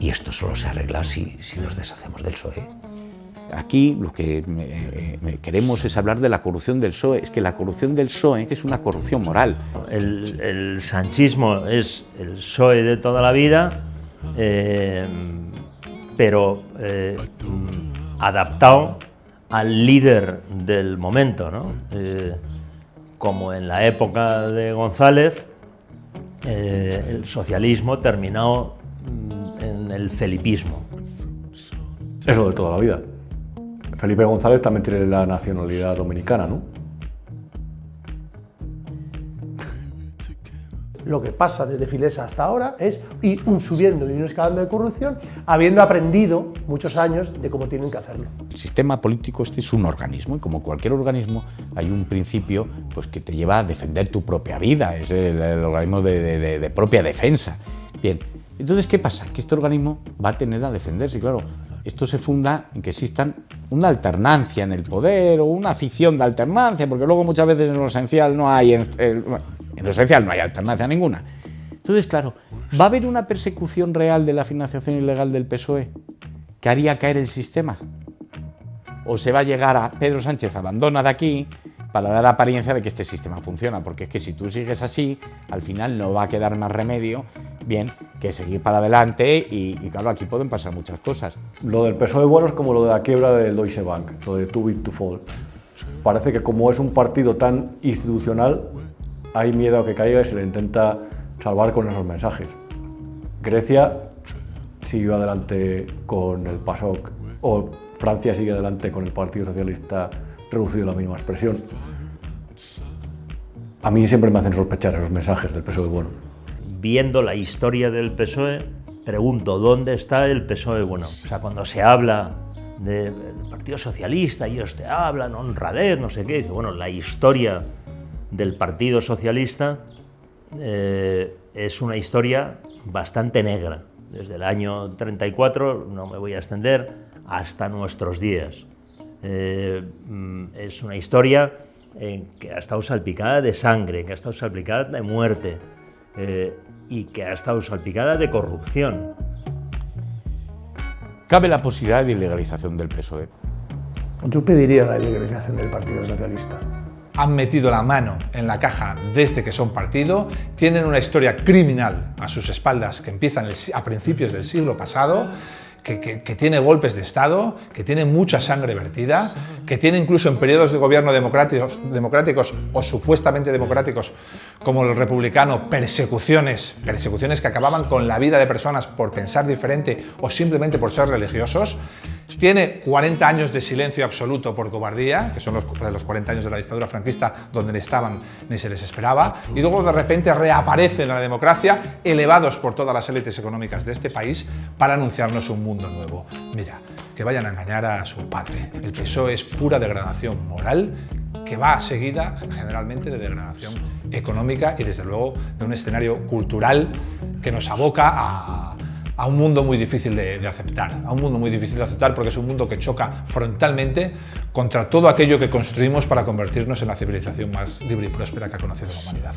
y esto solo se arregla si nos deshacemos del PSOE. Aquí lo que queremos es hablar de la corrupción del PSOE. Es que la corrupción del PSOE es una corrupción moral. El sanchismo es el PSOE de toda la vida, pero adaptado al líder del momento, ¿no? Como en la época de González, el socialismo terminó en el felipismo. Es lo de toda la vida. Felipe González también tiene la nacionalidad dominicana, ¿no? Lo que pasa desde Filesa hasta ahora es ir subiendo y escalando de corrupción, habiendo aprendido muchos años de cómo tienen que hacerlo. El sistema político es un organismo y como cualquier organismo hay un principio pues, que te lleva a defender tu propia vida, es el organismo de propia defensa. Bien, entonces ¿qué pasa? Que este organismo va a tener a defenderse, claro. Esto se funda en que existan una alternancia en el poder o una ficción de alternancia, porque luego muchas veces en lo esencial no hay, en lo esencial no hay alternancia ninguna. Entonces, claro, ¿va a haber una persecución real de la financiación ilegal del PSOE que haría caer el sistema? ¿O se va a llegar a Pedro Sánchez abandona de aquí para dar apariencia de que este sistema funciona? Porque es que si tú sigues así, al final no va a quedar más remedio, bien, que seguir para adelante y claro, aquí pueden pasar muchas cosas. Lo del PSOE bueno es como lo de la quiebra del Deutsche Bank, lo de too big to fall. parece que como es un partido tan institucional, hay miedo a que caiga y se le intenta salvar con esos mensajes. Grecia siguió adelante con el PASOK, o Francia sigue adelante con el Partido Socialista reducido a la mínima expresión. A mí siempre me hacen sospechar esos mensajes del PSOE bueno. Viendo la historia del PSOE, pregunto, ¿dónde está el PSOE bueno? O sea, cuando se habla del Partido Socialista, ellos te hablan, honradez, no sé qué. Bueno, la historia del Partido Socialista es una historia bastante negra. Desde el año 34, no me voy a extender, hasta nuestros días. Es una historia que ha estado salpicada de sangre, que ha estado salpicada de muerte y que ha estado salpicada de corrupción. ¿Cabe la posibilidad de ilegalización del PSOE? Yo pediría la ilegalización del Partido Socialista. Han metido la mano en la caja desde que son partido, tienen una historia criminal a sus espaldas que empiezan a principios del siglo pasado, que tiene golpes de Estado, que tiene mucha sangre vertida, que tiene incluso en periodos de gobierno democráticos o supuestamente democráticos como el republicano, persecuciones que acababan con la vida de personas por pensar diferente o simplemente por ser religiosos. Tiene 40 años de silencio absoluto por cobardía, que son los 40 años de la dictadura franquista, donde ni se les esperaba, y luego de repente reaparecen en la democracia, elevados por todas las élites económicas de este país, para anunciarnos un mundo nuevo. Mira, que vayan a engañar a su padre. El PSOE es pura degradación moral, que va seguida generalmente de degradación económica y desde luego de un escenario cultural que nos aboca a un mundo muy difícil de aceptar, porque es un mundo que choca frontalmente contra todo aquello que construimos para convertirnos en la civilización más libre y próspera que ha conocido la humanidad.